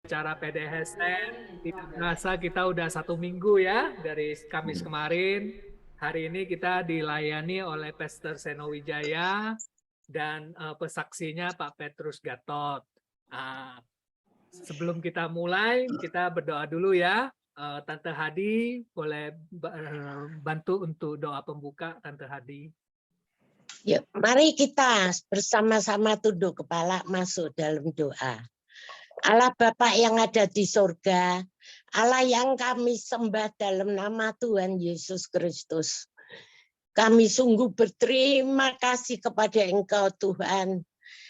acara PDHSN. Tidak terasa kita udah 1 minggu ya dari Kamis kemarin. Hari ini kita dilayani oleh Pastor Seno Wijaya dan pesaksinya Pak Petrus Gatot. Sebelum kita mulai, kita berdoa dulu ya. Tante Hadi boleh bantu untuk doa pembuka, Tante Hadi. Yuk, mari kita bersama-sama tunduk kepala masuk dalam doa. Allah Bapa yang ada di surga, Allah yang kami sembah dalam nama Tuhan Yesus Kristus. Kami sungguh berterima kasih kepada Engkau Tuhan.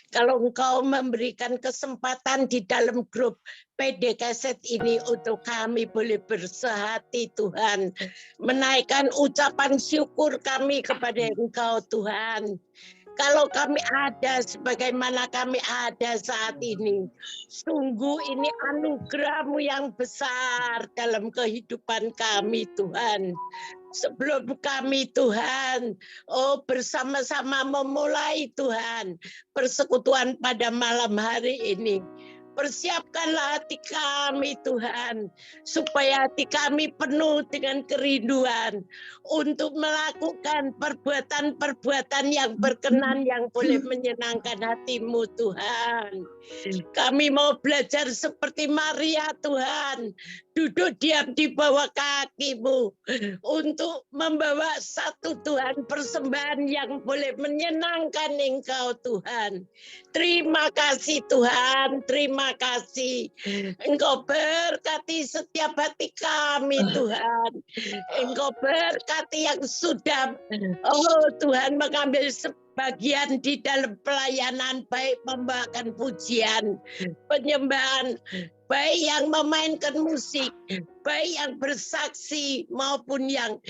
Kalau Engkau memberikan kesempatan di dalam grup PD Kaset ini untuk kami boleh bersehati Tuhan. Menaikkan ucapan syukur kami kepada Engkau Tuhan. Kalau kami ada sebagaimana kami ada saat ini, sungguh ini anugerah-Mu yang besar dalam kehidupan kami Tuhan. Sebelum kami Tuhan, bersama-sama memulai Tuhan, persekutuan pada malam hari ini. Persiapkanlah hati kami Tuhan, supaya hati kami penuh dengan kerinduan untuk melakukan perbuatan-perbuatan yang berkenan, yang boleh menyenangkan hati-Mu Tuhan. Kami mau belajar seperti Maria Tuhan, duduk diam di bawah kaki-Mu untuk membawa satu Tuhan persembahan yang boleh menyenangkan Engkau Tuhan. Terima kasih Tuhan, terima kasih. Engkau berkati setiap hati kami Tuhan. Engkau berkati yang sudah, Tuhan, mengambil bagian di dalam pelayanan, baik membawakan pujian, penyembahan, baik yang memainkan musik, baik yang bersaksi maupun yang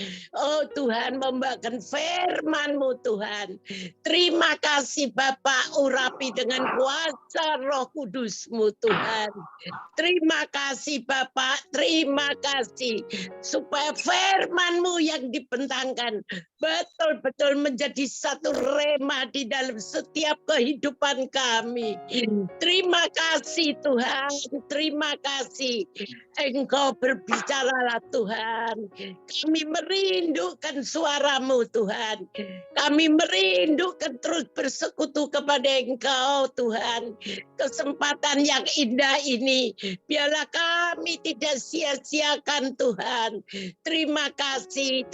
Tuhan membawakan firman-Mu Tuhan. Terima kasih Bapak, urapi dengan kuasa Roh Kudus-Mu Tuhan. Terima kasih Bapak, terima kasih supaya firman-Mu yang dibentangkan betul-betul menjadi satu rema di dalam setiap kehidupan kami. Terima kasih Tuhan, terima kasih. Engkau berbicaralah Tuhan. Kami merindukan suara-Mu Tuhan. Kami merindukan terus bersekutu kepada Engkau Tuhan. Kesempatan yang indah ini, biarlah kami tidak sia-siakan Tuhan. Terima kasih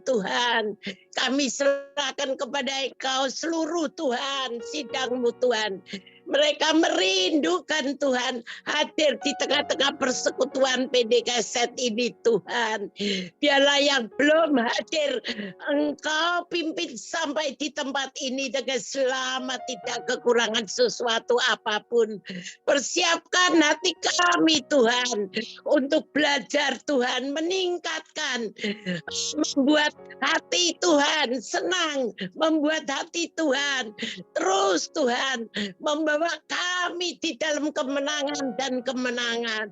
Tuhan. Kami serahkan kepada Engkau seluruh Tuhan, sidang-Mu Tuhan. Mereka merindukan Tuhan hadir di tengah-tengah persekutuan PDKZ ini Tuhan. Biarlah yang belum hadir, Engkau pimpin sampai di tempat ini dengan selamat, tidak kekurangan sesuatu apapun. Persiapkan hati kami Tuhan untuk belajar Tuhan, meningkatkan, membuat hati Tuhan senang, membuat hati Tuhan terus Tuhan membawa kami di dalam kemenangan dan kemenangan.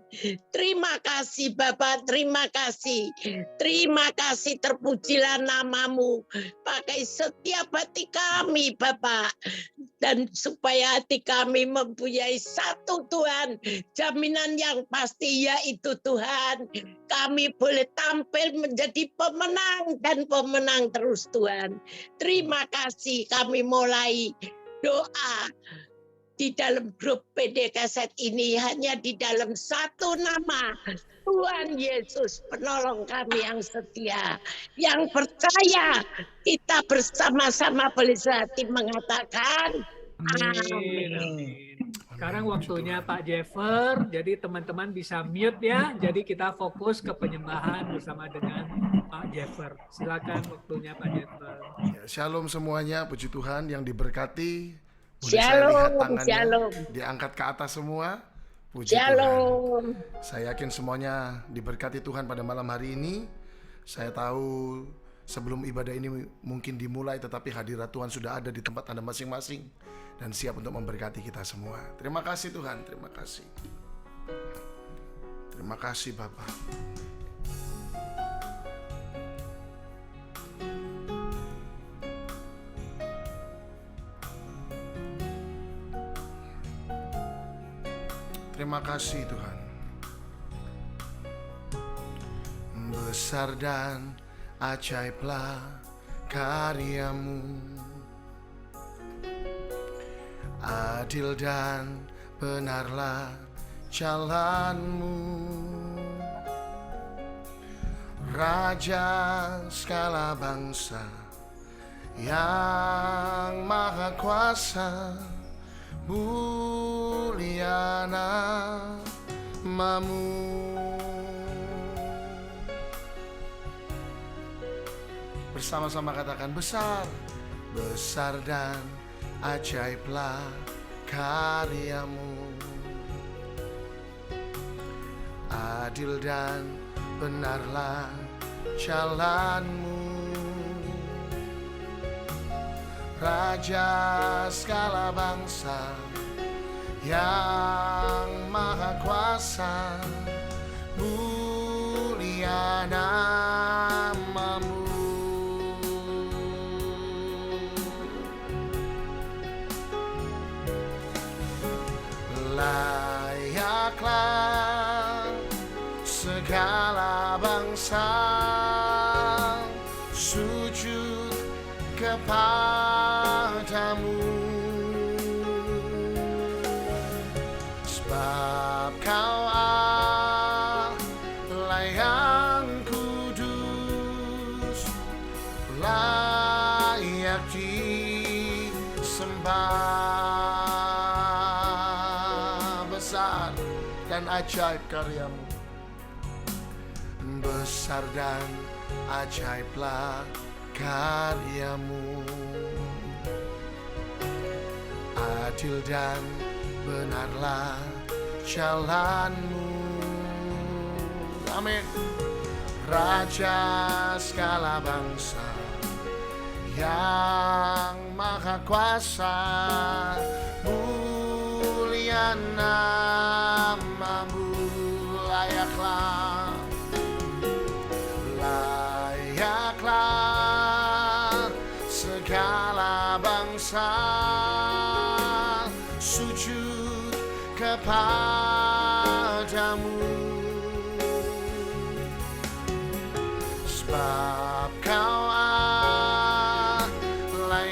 Terima kasih Bapak, terima kasih. Terima kasih, terpujilah nama-Mu. Pakai setiap hati kami Bapak. Dan supaya hati kami mempunyai satu Tuhan, jaminan yang pasti yaitu Tuhan. Kami boleh tampil menjadi pemenang dan pemenang terus Tuhan. Terima kasih, kami mulai doa di dalam grup PDKZ ini hanya di dalam satu nama, Tuhan Yesus, penolong kami yang setia, yang percaya. Kita bersama-sama boleh sehati mengatakan Amin. Sekarang waktunya Pak Jeffer, jadi teman-teman bisa mute ya. Jadi kita fokus ke penyembahan bersama dengan Pak Jeffer. Silakan waktunya Pak Jeffer. Shalom semuanya, puji Tuhan yang diberkati. Boleh Shalom, saya lihat tangannya shalom. diangkat ke atas semua. Puji Shalom. Tuhan. Saya yakin semuanya diberkati Tuhan pada malam hari ini. Saya tahu sebelum ibadah ini mungkin dimulai, tetapi hadirat Tuhan sudah ada di tempat Anda masing-masing dan siap untuk memberkati kita semua. Terima kasih Tuhan, terima kasih. Terima kasih Bapak. Terima Terima kasih Tuhan. Besar dan ajaiblah karyamu, adil dan benarlah jalanmu. Raja segala bangsa yang maha kuasa, mulia namamu. Bersama-sama katakan besar, besar dan ajaiblah karyamu, adil dan benarlah jalanmu. Raja segala bangsa yang maha kuasa, mulia namamu. Layaklah segala bangsa sujud kepadamu, sebab Kau Allah yang kudus, layak disembah. Besar dan ajaib karyamu, besar dan ajaiblah karyamu, adil dan benarlah jalanmu. Amin. Raja segala bangsa yang maha kuasa, mulia namamu. Layaklah segala bangsa sujud kepadamu, sebab Kau Allah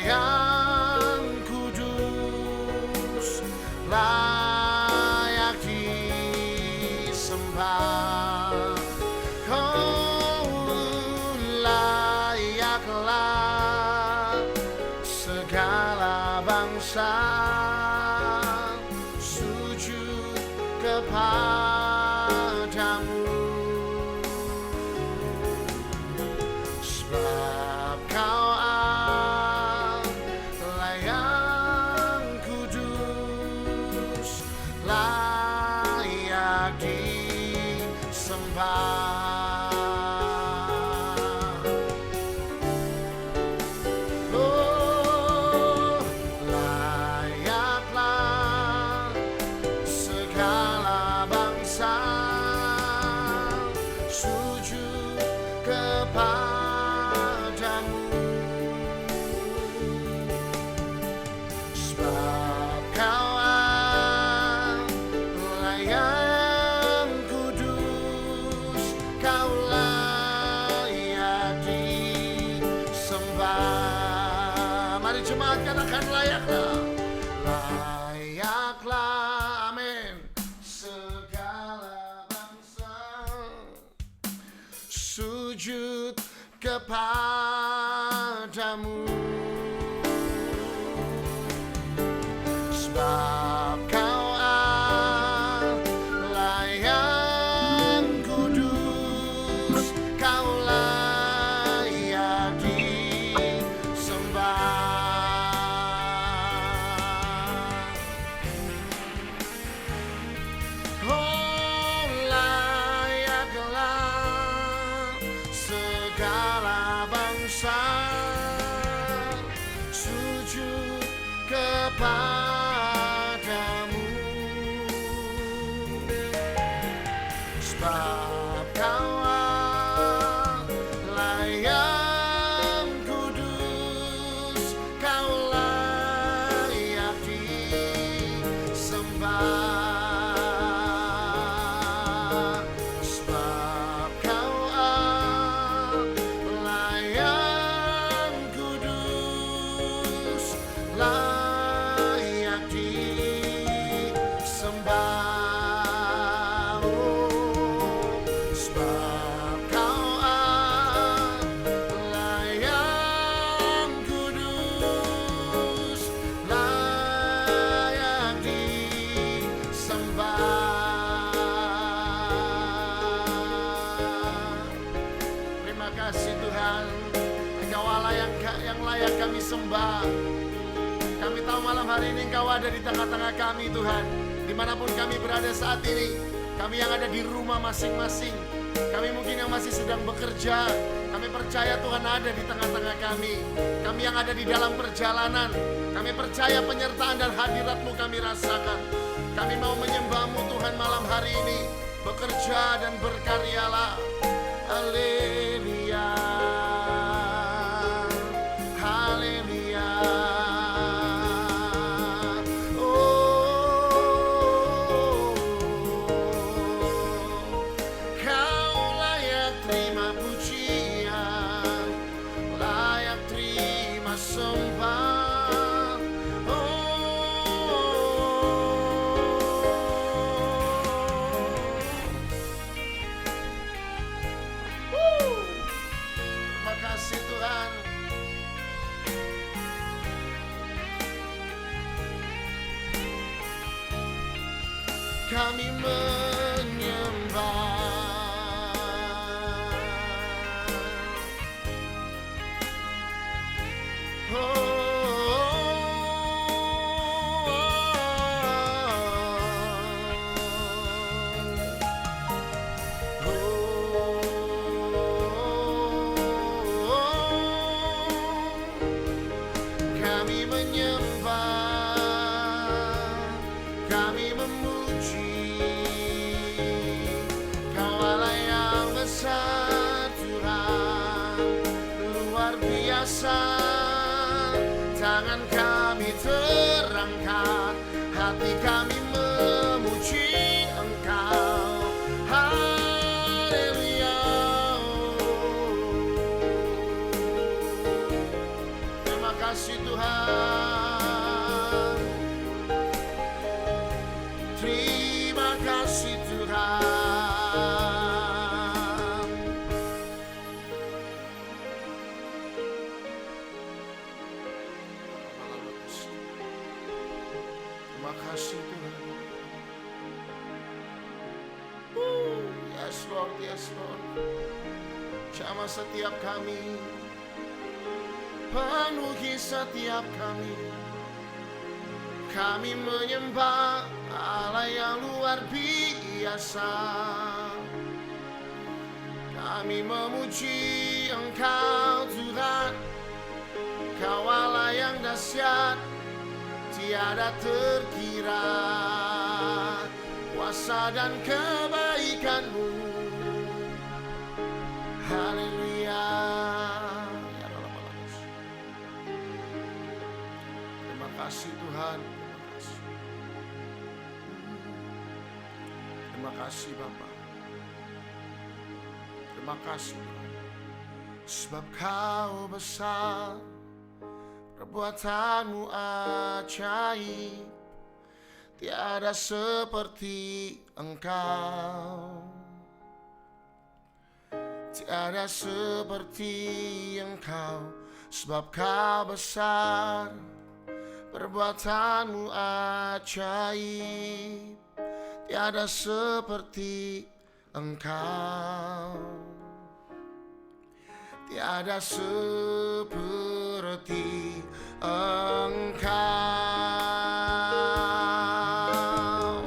yang kudus, layak disembah. Layaklah segala bangsa sujud kepadamu, sebab Kau Allah yang kudus, layak disembah. Katakan layaklah, layaklah, amin, segala bangsa sujud kepadamu, sebab Kau Allah yang kudus, Kau layak disembah. Sujud kepadamu, sebab Kau Allah yang kudus, Kau layak disembah. sembah. Kami tahu malam hari ini Engkau ada di tengah-tengah kami Tuhan. Dimanapun kami berada saat ini, kami yang ada di rumah masing-masing, kami mungkin yang masih sedang bekerja, kami percaya Tuhan ada di tengah-tengah kami. Kami yang ada di dalam perjalanan, kami percaya penyertaan dan hadirat-Mu kami rasakan. Kami mau menyembah-Mu Tuhan malam hari ini. Bekerja dan berkaryalah. Haleluya, haleluya. Oh, Kau layak terima pujian, layak terima sembah. Kami menyembah. Kami menyembah, kami memuji. Kau Allah yang besar Tuhan, luar biasa. Tangan kami terangkat, hati kami memuji Engkau. Haleluya. Terima kasih Tuhan. Terima kasih Tuhan. Terima kasih Tuhan. Yes Lord, yes Lord. Jamah setiap kami, penuhi setiap kami. Kami menyembah Allah yang luar biasa. Kami memuji Engkau Tuhan. Kau Allah yang dahsyat, tiada terkira. Kuasa dan kebaikan-Mu. Haleluya. Terima kasih Tuhan. Terima kasih Bapa. Terima kasih Tuhan. Sebab Kau besar, perbuatan-Mu ajaib, tiada seperti Engkau. Tiada seperti Engkau. Sebab Kau besar, perbuatan-Mu ajaib, tiada seperti Engkau. Tiada seperti Engkau.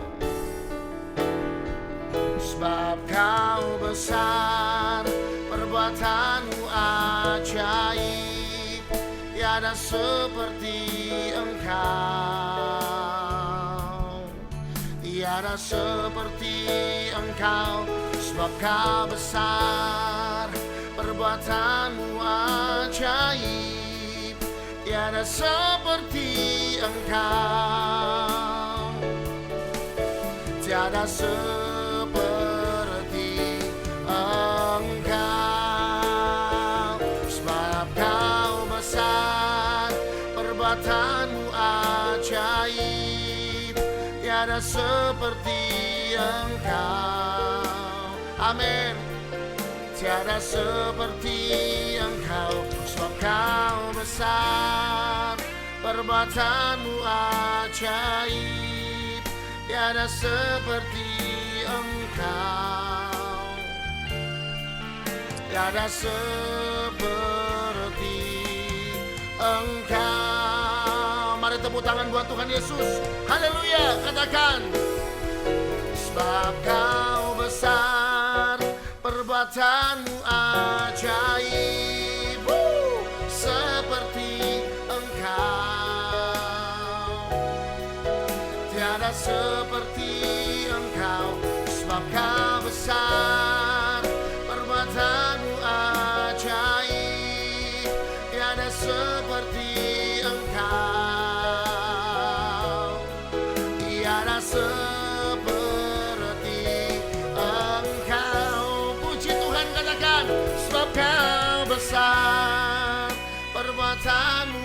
Sebab Kau besar, perbuatan-Mu ajaib, tiada seperti Engkau. Tiada seperti Engkau. Sebab Kau besar, perbuatan-Mu ajaib, tiada seperti Engkau. Tiada seperti Engkau. Sebab Kau besar, perbuatan-Mu ajaib, tiada seperti Engkau. Amin. Tiada seperti Engkau. Sebab Kau besar, perbuatan-Mu ajaib, tiada seperti Engkau. Tiada seperti Engkau. Mari tepuk tangan buat Tuhan Yesus. Haleluya, katakan. Sebab Kau besar, perbuatanmu ajaib, seperti Engkau tiada seperti Engkau. Sebab Kau besar, perbuatanmu ajaib, tiada seperti Engkau, tiada seperti Engkau. Puji Tuhan, katakan. Sebab Kau besar, perbuatanmu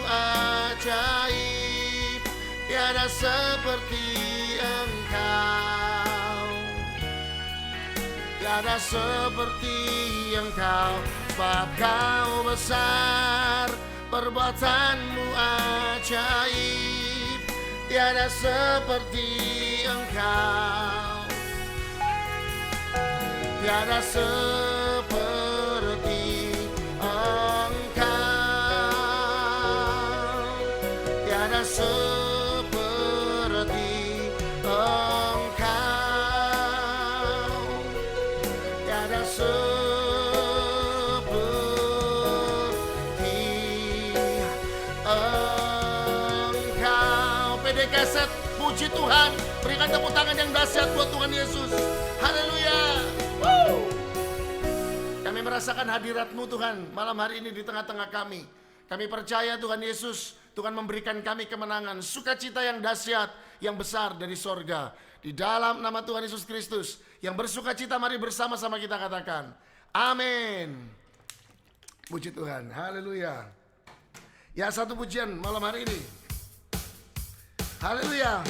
ajaib, tiada seperti Engkau, tiada seperti Engkau. Sebab Kau besar, perbuatanmu ajaib, tiada seperti Engkau, tiada seperti Engkau, tiada seperti Engkau, tiada seperti Engkau. PD Keset, puji Tuhan. Berikan tepuk tangan yang dahsyat buat Tuhan Yesus. Haleluya. Kami merasakan hadirat-Mu Tuhan malam hari ini di tengah-tengah kami. Kami percaya Tuhan Yesus, Tuhan memberikan kami kemenangan, sukacita yang dahsyat, yang besar dari sorga. Di dalam nama Tuhan Yesus Kristus yang bersukacita, mari bersama-sama kita katakan amin. Puji Tuhan, haleluya. Ya, satu pujian malam hari ini. Haleluya.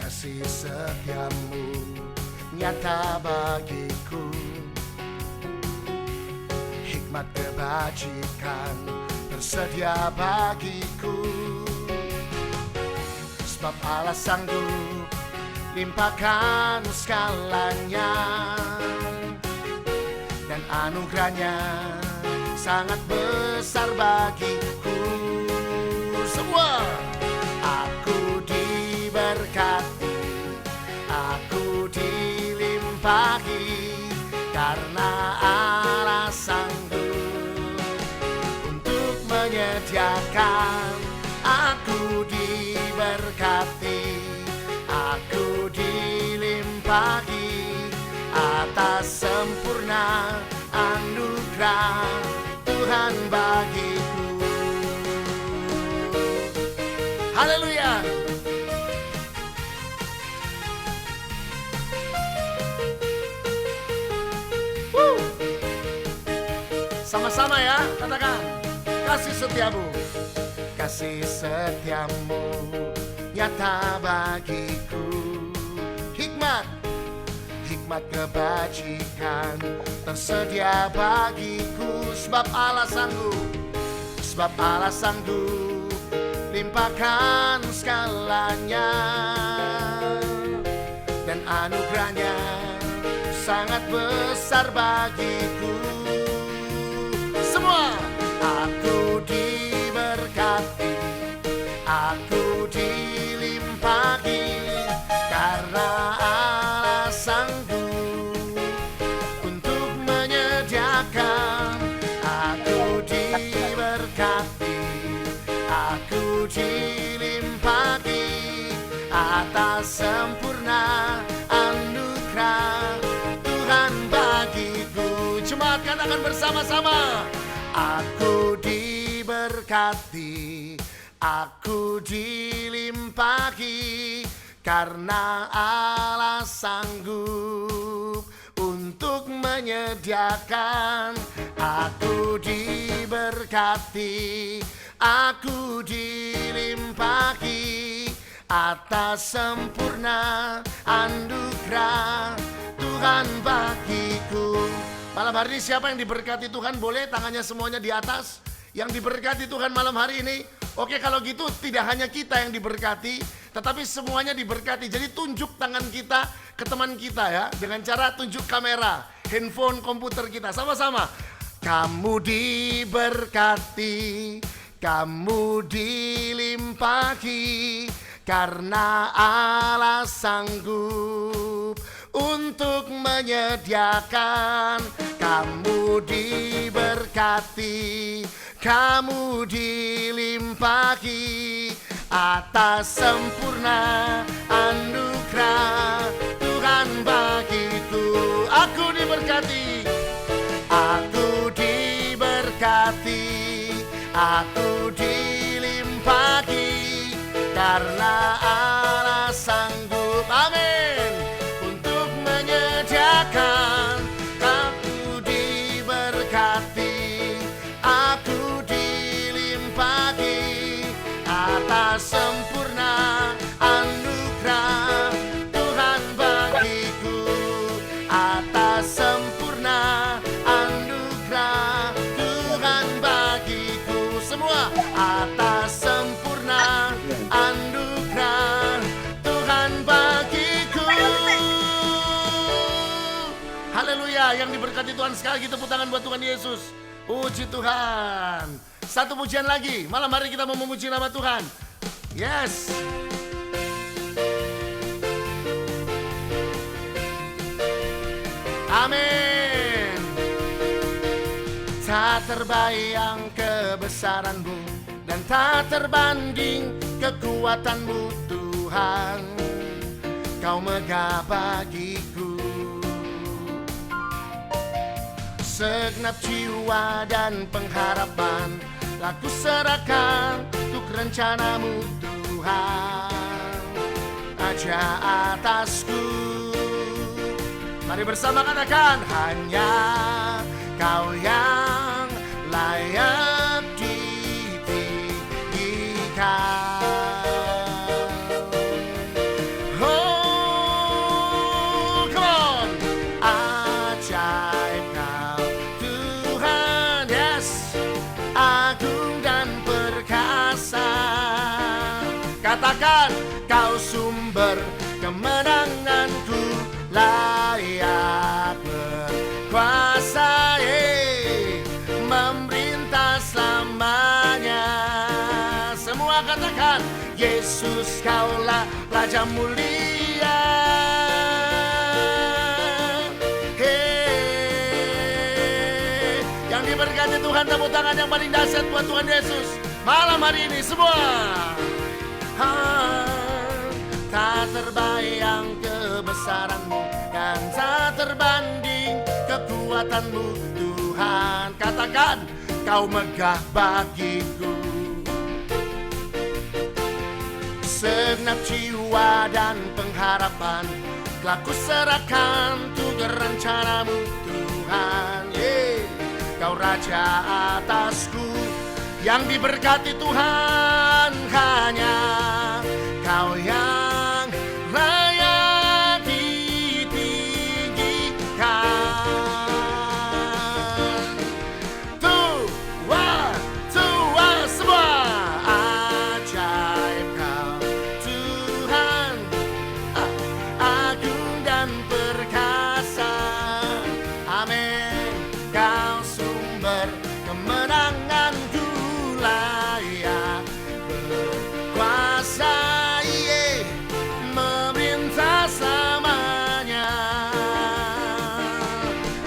Kasih setiamu nyata bagiku, hikmat kebajikan tersedia bagiku. Sebab Allah sanggup limpahkan segalanya, dan anugerahnya sangat besar bagiku. Semua aku diberkati, aku dilimpahi, karena Allah sanggup untuk menyediakan. Aku diberkati, aku dilimpahi atas sempurna anugerah Tuhan bagiku. Haleluya. Sama-sama ya, katakan. Kasih setiamu, kasih setiamu nyata bagiku. Hikmat, hikmat kebajikan tersedia bagiku. Sebab Allah sanggup, sebab Allah sanggup limpahkan segalanya, dan anugerahnya sangat besar bagiku. Semua aku diberkati, aku dilimpahi, karena Allah sanggup untuk menyediakan. Aku diberkati, aku dilimpahi atas sempurna anugerah Tuhan bagiku. Jemaat katakan bersama-sama. Aku diberkati, aku dilimpahi, karena Allah sanggup untuk menyediakan. Aku diberkati, aku dilimpahi atas sempurna anugerah Tuhan bagiku. Malam hari ini siapa yang diberkati Tuhan? Boleh tangannya semuanya di atas. yang diberkati Tuhan malam hari ini? Oke, kalau gitu tidak hanya kita yang diberkati, tetapi semuanya diberkati. Jadi tunjuk tangan kita ke teman kita ya, dengan cara tunjuk kamera, handphone, komputer kita. Sama-sama. Kamu diberkati, kamu dilimpahi, karena Allah sanggup untuk menyediakan. Kamu diberkati, kamu dilimpahi atas sempurna anugerah Tuhan bagiku. Aku diberkati, aku diberkati, aku dilimpahi, karena Allah sanggup, amin, untuk menyediakan. Aku diberkati, aku dilimpahi atas sempurna anugerah Tuhan bagiku, atas sempurna anugerah Tuhan bagiku. Semua atas sempurna anugerah Tuhan bagiku. Haleluya, yang diberkati Tuhan. Sekali lagi tepuk tangan buat Tuhan Yesus. Puji Tuhan. Satu pujian lagi, malam hari kita mau memuji nama Tuhan. Yes. Amin. Tak terbayang kebesaran-Mu dan tak terbanding kekuatan-Mu Tuhan. Kau megah bagiku. Segenap jiwa dan pengharapan telah ku serahkan untuk rencana-Mu Tuhan. Aja atasku. Mari bersama katakan, hanya Kau yang layak ditinggikan. Oh, come on. Ajaib Kau Tuhan, yes, agung dan perkasa. Katakan, Kau sumber kemenanganku, layak berkuasa, memerintah selamanya. Semua katakan, Yesus Kaulah Raja mulia. Hey, yang diberkati Tuhan, tepuk tangan yang paling dahsyat buat Tuhan Yesus malam hari ini semua. Tak terbayang kebesaran-Mu dan tak terbanding kekuatan-Mu Tuhan. Katakan, Kau megah bagiku. Segenap jiwa dan pengharapan telah ku serahkan untuk rencana-Mu Tuhan. Kau Raja atasku, yang diberkati Tuhan, hanya Kau yang layak ditinggikan. Tuhan semua. Ajaib Kau Tuhan, agung dan perkasa. Amin. Kau sumber kemenanganku, layak berkuasa, memerintah selamanya.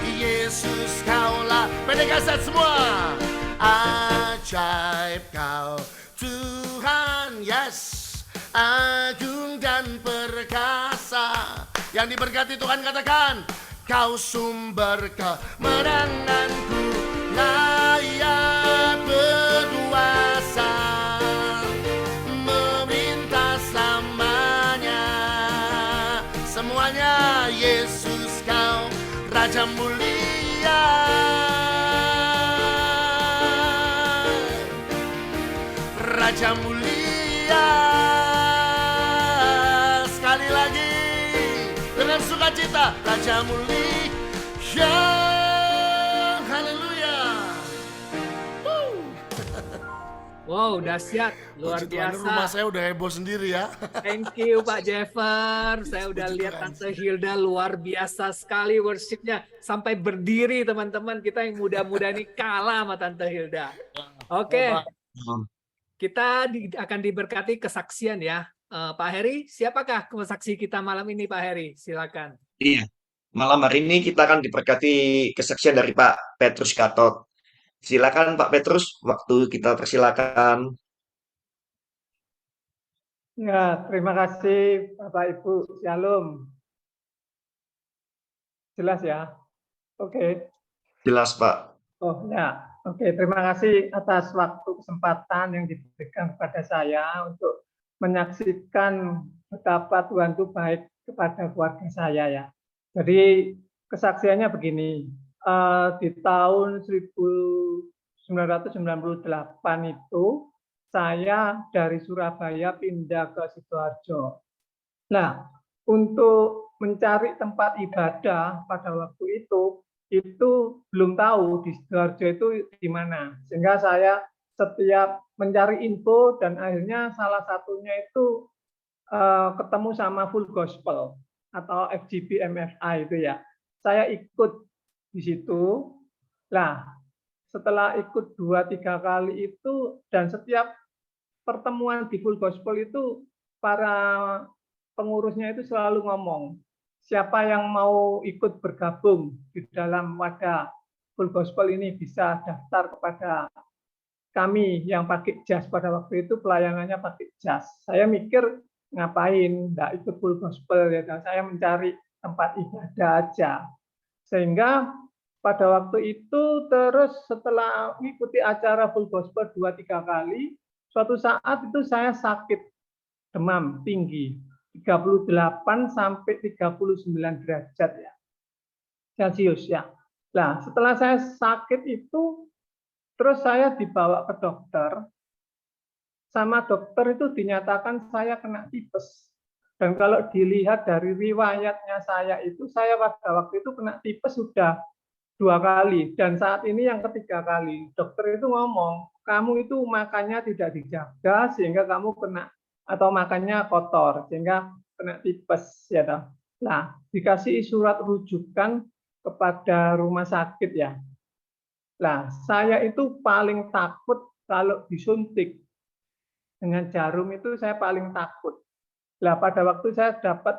Yesus Kaulah, pendekasat semua. Ajaib Kau Tuhan, yes, agung dan perkasa. Yang diberkati Tuhan katakan, Kau sumber kemenanganku, layak berkuasa, memerintah selamanya. Semuanya, Yesus Kau Raja mulia. Raja mulia. Sekali lagi dengan sukacita, Raja mulia. Haleluya. Wow, dahsyat, luar Puji Tuhan, rumah biasa. saya udah heboh sendiri ya. Thank you Pak Jeffer. Saya udah Puji lihat Tuhan. Tante Hilda luar biasa sekali worshipnya. Sampai berdiri teman-teman. Kita yang muda-muda ini kalah sama Tante Hilda. Oke, Hebat. kita akan diberkati kesaksian ya. Pak Heri, siapakah saksi kita malam ini Pak Heri? Silakan. Iya, malam hari ini kita akan diberkati kesaksian dari Pak Petrus Gatot. Silakan Pak Petrus, waktu kita persilakan. Ya, terima kasih Bapak Ibu. Shalom. Jelas ya? Oke. Jelas Pak. Oh ya, oke. Terima kasih atas waktu kesempatan yang diberikan kepada saya untuk menyaksikan betapa Tuhan itu baik kepada keluarga saya ya. Jadi kesaksiannya begini, di tahun 1998 itu saya dari Surabaya pindah ke Sidoarjo. Nah, untuk mencari tempat ibadah pada waktu itu belum tahu di Sidoarjo itu di mana. Sehingga saya setiap mencari info dan akhirnya salah satunya itu ketemu sama Full Gospel atau FGB MFI itu ya. Saya ikut di situ. Nah, setelah ikut 2-3 kali itu dan setiap pertemuan di Full Gospel itu para pengurusnya itu selalu ngomong, siapa yang mau ikut bergabung di dalam wadah Full Gospel ini bisa daftar kepada kami yang pakai jas. Pada waktu itu pelayanannya pakai jas. Saya mikir ngapain, nggak ikut Full Gospel ya, saya mencari tempat ibadah aja. Sehingga pada waktu itu terus setelah mengikuti acara Full Gospel 2-3 kali, suatu saat itu saya sakit demam tinggi 38 sampai 39 derajat ya Celcius ya. Nah, setelah saya sakit itu terus saya dibawa ke dokter. Sama dokter itu dinyatakan saya kena tipes. Dan kalau dilihat dari riwayatnya saya itu, saya pada waktu itu kena tipes sudah 2 kali. Dan saat ini yang ketiga kali. Dokter itu ngomong, kamu itu makannya tidak dijaga sehingga kamu kena, atau makannya kotor sehingga kena tipes ya toh. Nah, dikasih surat rujukan kepada rumah sakit ya. Nah, saya itu paling takut kalau disuntik dengan jarum itu, saya paling takut. Nah, pada waktu saya dapat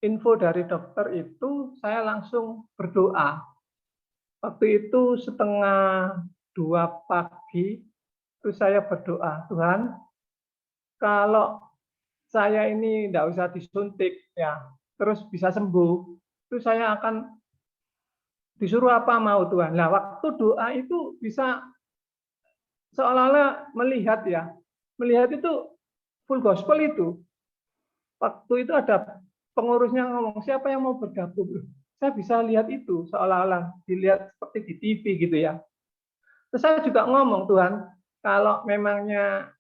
info dari dokter itu, saya langsung berdoa. Waktu itu 1:30 pagi, itu saya berdoa, Tuhan, kalau saya ini tidak usah disuntik, ya, terus bisa sembuh, itu saya akan disuruh apa mau Tuhan. Nah, waktu doa itu bisa seolah-olah melihat ya, melihat itu Full Gospel itu. Waktu itu ada pengurusnya ngomong, siapa yang mau bergabung? Saya bisa lihat itu, seolah-olah dilihat seperti di TV gitu ya. Terus saya juga ngomong, Tuhan, kalau memangnya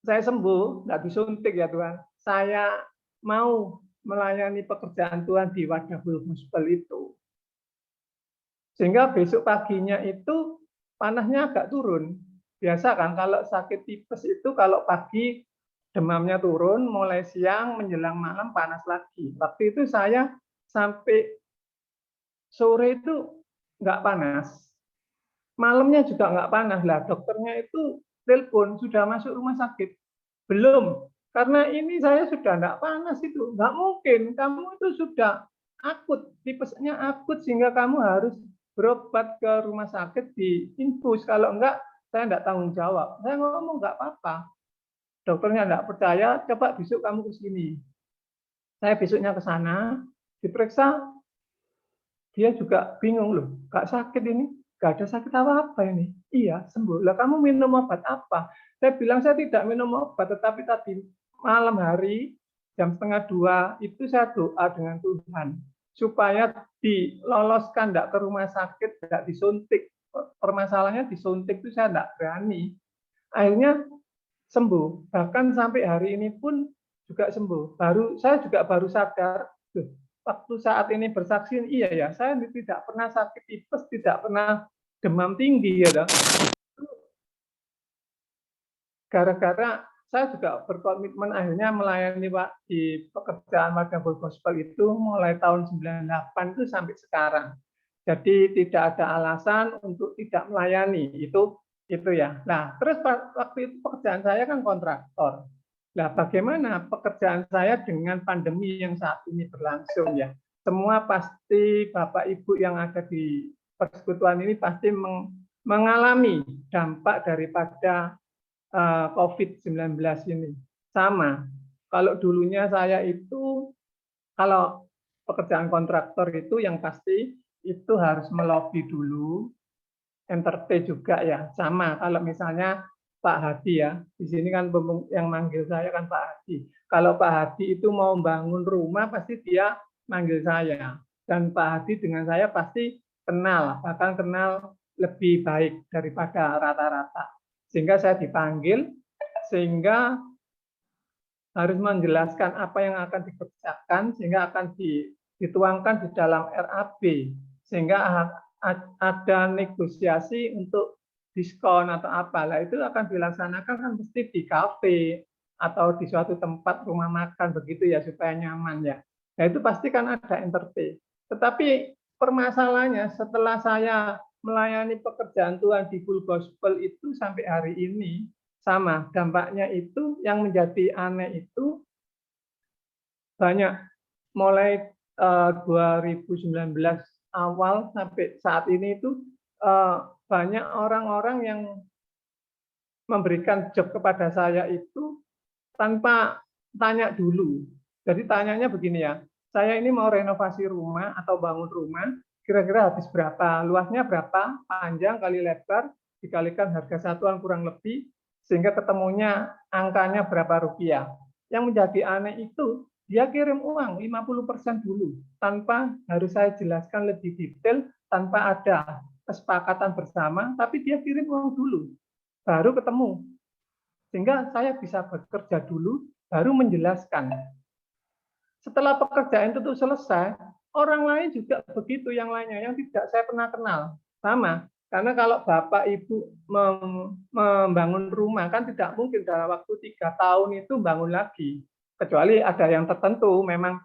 saya sembuh, nggak disuntik ya Tuhan, saya mau melayani pekerjaan Tuhan di wadah Full Gospel itu. Sehingga besok paginya itu panasnya agak turun. Biasa kan kalau sakit tipes itu kalau pagi demamnya turun, mulai siang menjelang malam panas lagi. Waktu itu saya sampai sore itu nggak panas. Malamnya juga nggak panas. Lah dokternya itu telepon, sudah masuk rumah sakit. Belum, karena ini saya sudah nggak panas itu. Nggak mungkin, kamu itu sudah akut, tipesnya akut sehingga kamu harus berobat ke rumah sakit di infus. Kalau enggak, saya enggak tanggung jawab. Saya ngomong enggak apa-apa. Dokternya enggak percaya, coba besok kamu ke sini. Saya besoknya ke sana, diperiksa, dia juga bingung loh, enggak sakit ini, enggak ada sakit apa-apa ini. Iya, sembuh. Lah kamu minum obat apa? Saya bilang saya tidak minum obat, tetapi tadi malam hari jam 1:30 itu saya doa dengan Tuhan supaya diloloskan, enggak ke rumah sakit, enggak disuntik. Permasalahannya disuntik itu saya enggak berani. Akhirnya sembuh. Bahkan sampai hari ini pun juga sembuh. Saya juga baru sadar, waktu saat ini bersaksi, iya ya, saya tidak pernah sakit tipes, tidak pernah demam tinggi ya. gara-gara saya juga berkomitmen akhirnya melayani Pak di pekerjaan Madang Full Gospel itu mulai tahun 98 itu sampai sekarang. Jadi tidak ada alasan untuk tidak melayani itu ya. Nah, terus waktu itu pekerjaan saya kan kontraktor. Nah, bagaimana pekerjaan saya dengan pandemi yang saat ini berlangsung ya? Semua pasti Bapak Ibu yang ada di persekutuan ini pasti mengalami dampak daripada COVID-19 ini. Sama. Kalau dulunya saya itu, kalau pekerjaan kontraktor itu yang pasti itu harus melobi dulu, entertain juga ya. Sama kalau misalnya Pak Hadi ya, di sini kan yang manggil saya kan Pak Hadi. Kalau Pak Hadi itu mau bangun rumah pasti dia manggil saya. Dan Pak Hadi dengan saya pasti kenal, bahkan kenal lebih baik daripada rata-rata. Sehingga saya dipanggil, sehingga harus menjelaskan apa yang akan dikerjakan, sehingga akan dituangkan di dalam RAB, sehingga ada negosiasi untuk diskon atau apalah itu akan dilaksanakan kan mesti di kafe atau di suatu tempat rumah makan begitu ya supaya nyaman ya. Nah itu pasti kan ada entertain. Tetapi permasalahannya setelah saya melayani pekerjaan Tuhan di Full Gospel itu sampai hari ini sama dampaknya itu yang menjadi aneh itu banyak mulai 2019 awal sampai saat ini itu banyak orang-orang yang memberikan job kepada saya itu tanpa tanya dulu. Jadi tanyanya begini ya, saya ini mau renovasi rumah atau bangun rumah, kira-kira habis berapa, luasnya berapa, panjang kali lebar, dikalikan harga satuan kurang lebih, sehingga ketemunya angkanya berapa rupiah. Yang menjadi aneh itu, dia kirim uang 50% dulu, tanpa harus saya jelaskan lebih detail, tanpa ada kesepakatan bersama, tapi dia kirim uang dulu, baru ketemu. Sehingga saya bisa bekerja dulu, baru menjelaskan. Setelah pekerjaan itu selesai, orang lain juga begitu, yang lainnya, yang tidak saya pernah kenal. Sama, karena kalau Bapak Ibu membangun rumah, kan tidak mungkin dalam waktu 3 tahun itu bangun lagi. Kecuali ada yang tertentu, memang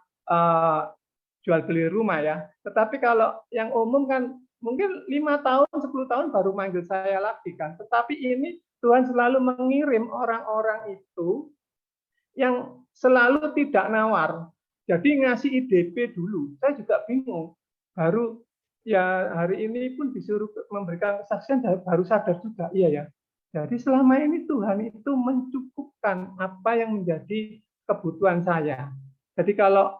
jual beli rumah ya. Tetapi kalau yang umum kan, mungkin 5 tahun, 10 tahun baru manggil saya lagi kan. Tetapi ini Tuhan selalu mengirim orang-orang itu yang selalu tidak nawar. Jadi ngasih IDP dulu. Saya juga bingung. Baru ya hari ini pun disuruh memberikan kesaksian, baru sadar juga. Iya ya. Jadi selama ini Tuhan itu mencukupkan apa yang menjadi kebutuhan saya. Jadi kalau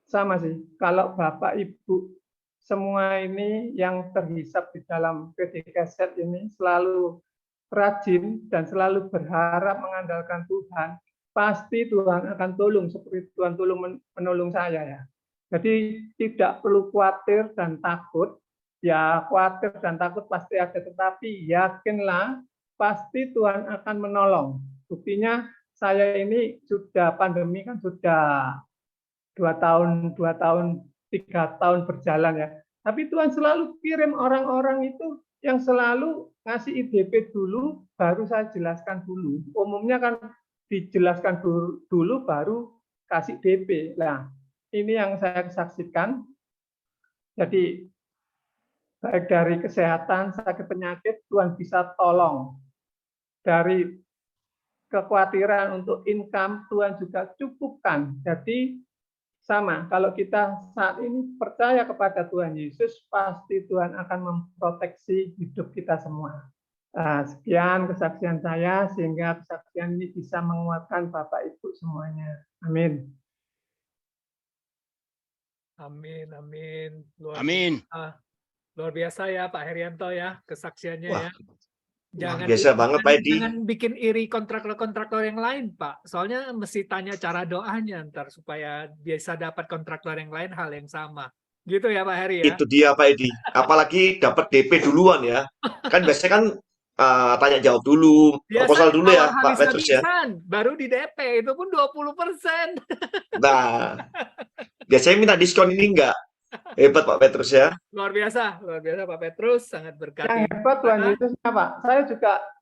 sama sih, kalau Bapak Ibu semua ini yang terhisap di dalam PDKZ ini selalu rajin dan selalu berharap mengandalkan Tuhan, pasti Tuhan akan tolong seperti Tuhan menolong saya ya. Jadi tidak perlu khawatir dan takut. Ya khawatir dan takut pasti ada, tetapi yakinlah pasti Tuhan akan menolong. Buktinya saya ini sudah pandemi kan sudah 2 tahun, 3 tahun berjalan ya. Tapi Tuhan selalu kirim orang-orang itu yang selalu ngasih IDP dulu, baru saya jelaskan dulu. Umumnya kan dijelaskan dulu baru kasih DP. Nah, ini yang saya saksikan. Jadi baik dari kesehatan, sakit penyakit, Tuhan bisa tolong. Dari kekhawatiran untuk income, Tuhan juga cukupkan. Jadi sama, kalau kita saat ini percaya kepada Tuhan Yesus, pasti Tuhan akan memproteksi hidup kita semua. Sekian kesaksian saya, sehingga kesaksian ini bisa menguatkan Bapak Ibu semuanya. Amin. Amin, amin. Luar biasa ya Pak Herianto ya, kesaksiannya. Wah, ya. Jangan biasa banget Pak Edi. Jangan bikin iri kontraktor yang lain Pak. Soalnya mesti tanya cara doanya ntar supaya bisa dapat kontraktor yang lain hal yang sama. Gitu ya Pak Heri ya. Itu dia Pak Edi. Apalagi dapat DP duluan ya. Kan biasanya kan tanya jawab dulu, proposal dulu ya Pak Petrus ya. Baru di DP itu pun 20%. Nah, biasanya minta diskon ini enggak. Hebat Pak Petrus ya. Luar biasa Pak Petrus, sangat Yang berkati. hebat Tuhan Yesusnya, Pak. Saya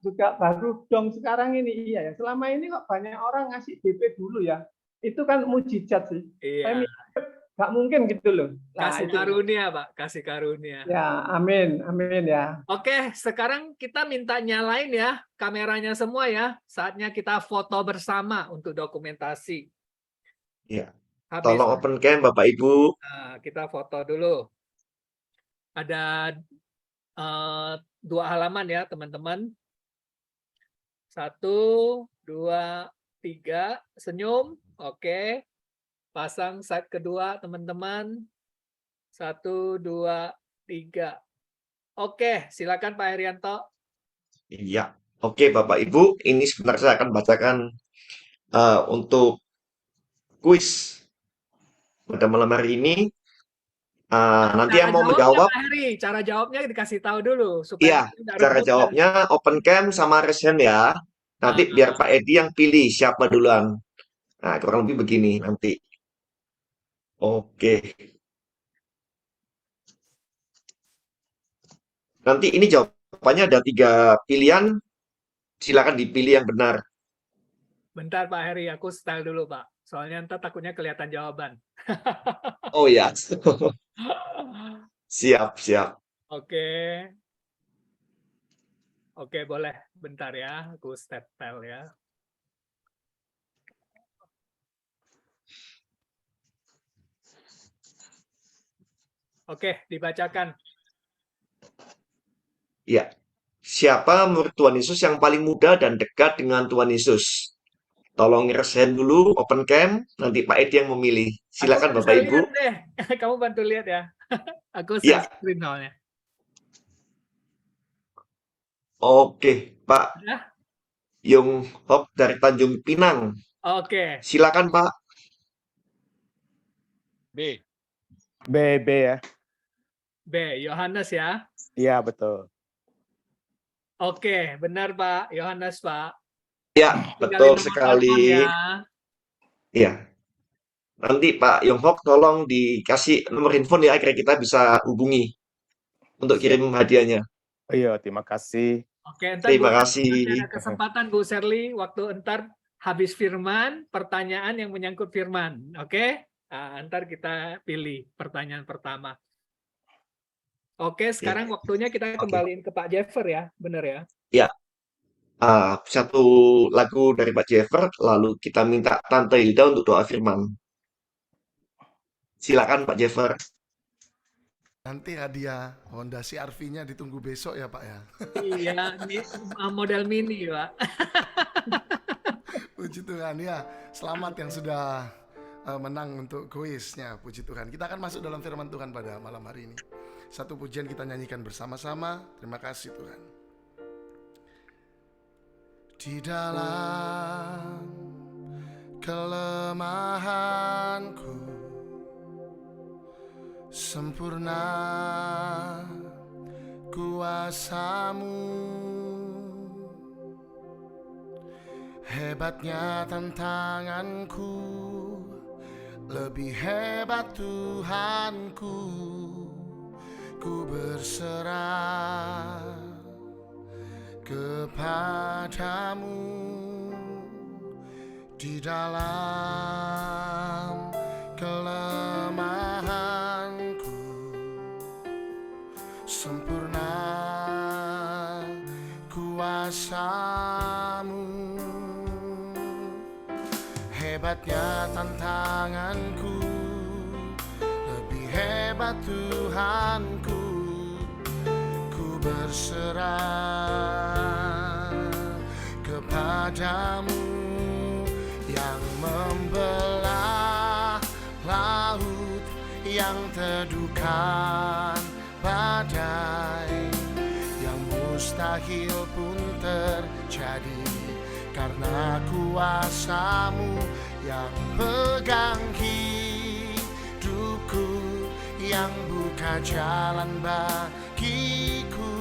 juga baru dong sekarang ini, iya ya. Selama ini kok banyak orang ngasih DP dulu ya. Itu kan mujizat sih. Saya Iya, mikir nggak mungkin gitu loh. Nah, kasih itu. karunia Pak, kasih karunia. Ya, amin, amin ya. Oke, sekarang kita minta nyalain ya kameranya semua ya. Saatnya kita foto bersama untuk dokumentasi. Iya. Habis Tolong open cam Bapak Ibu. kita foto dulu. Ada 2 halaman ya teman-teman. 1, 2, 3, senyum. Oke. Pasang slide kedua teman-teman. 1, 2, 3. Oke, silakan Pak Herianto. Iya. Oke Bapak Ibu, ini sebentar saya akan bacakan untuk kuis pada malam hari ini. Nanti yang mau menjawab, Pak Heri, cara jawabnya dikasih tahu dulu iya, supaya nggak cara rebutan. jawabnya open cam sama raise hand ya. Nanti biar Pak Edi yang pilih siapa duluan. Nah, kurang lebih begini nanti. Oke. Nanti ini jawabannya ada 3 pilihan. Silakan dipilih yang benar. Bentar Pak Heri, aku style dulu Pak. Soalnya ntar takutnya kelihatan jawaban. Oh ya. Siap, siap. Oke. Oke, boleh. Bentar ya, aku style ya. Oke, dibacakan. Ya. Siapa murid Tuhan Yesus yang paling muda dan dekat dengan Tuhan Yesus? Tolong raise hand dulu, open cam, nanti Pak Edi yang memilih. Silakan Aku Bapak bisa Ibu. lihat deh. Kamu bantu lihat ya. Aku Ya. share screen soalnya. Oke, Pak Udah? Yung Hok dari Tanjung Pinang. Oke. Silakan Pak. B. B ya. B, Yohanes ya. Iya, betul. Oke, benar Pak. Yohanes Pak. Ya, Tinggalin betul nomor sekali. telepon ya. Iya. Nanti Pak Yung Hok tolong dikasih nomor handphone ya, akhirnya kita bisa hubungi untuk kirim hadiahnya. Oh iya, terima kasih. Oke, entar Terima Bu, kasih. nanti ada kesempatan Bu Sherly waktu entar habis firman, pertanyaan yang menyangkut firman. Oke? Entar kita pilih pertanyaan pertama. Oke, sekarang waktunya kita kembaliin ke Pak Jeffer ya, benar ya? Ya. Satu lagu dari Pak Jeffer, lalu kita minta Tante Hilda untuk doa firman. Silakan Pak Jeffer. Nanti hadiah Honda CR-V-nya ditunggu besok ya Pak ya. Iya, model mini Pak. Puji Tuhan ya. Selamat yang sudah menang untuk kuisnya. Puji Tuhan. Kita akan masuk dalam firman Tuhan pada malam hari ini. Satu pujian kita nyanyikan bersama-sama. Terima kasih Tuhan. Di dalam kelemahanku sempurna kuasa-Mu, hebatnya tantanganku, lebih hebat Tuhanku. Ku berserah kepadamu di dalam kelemahanku, sempurna kuasa-Mu, hebatnya tantanganku, lebih hebat Tuhanku. Ku berserah kepadamu yang membelah laut, yang teduhkan badai, yang mustahil pun terjadi karena kuasa-Mu yang pegang hidupku, yang buka jalan bagiku.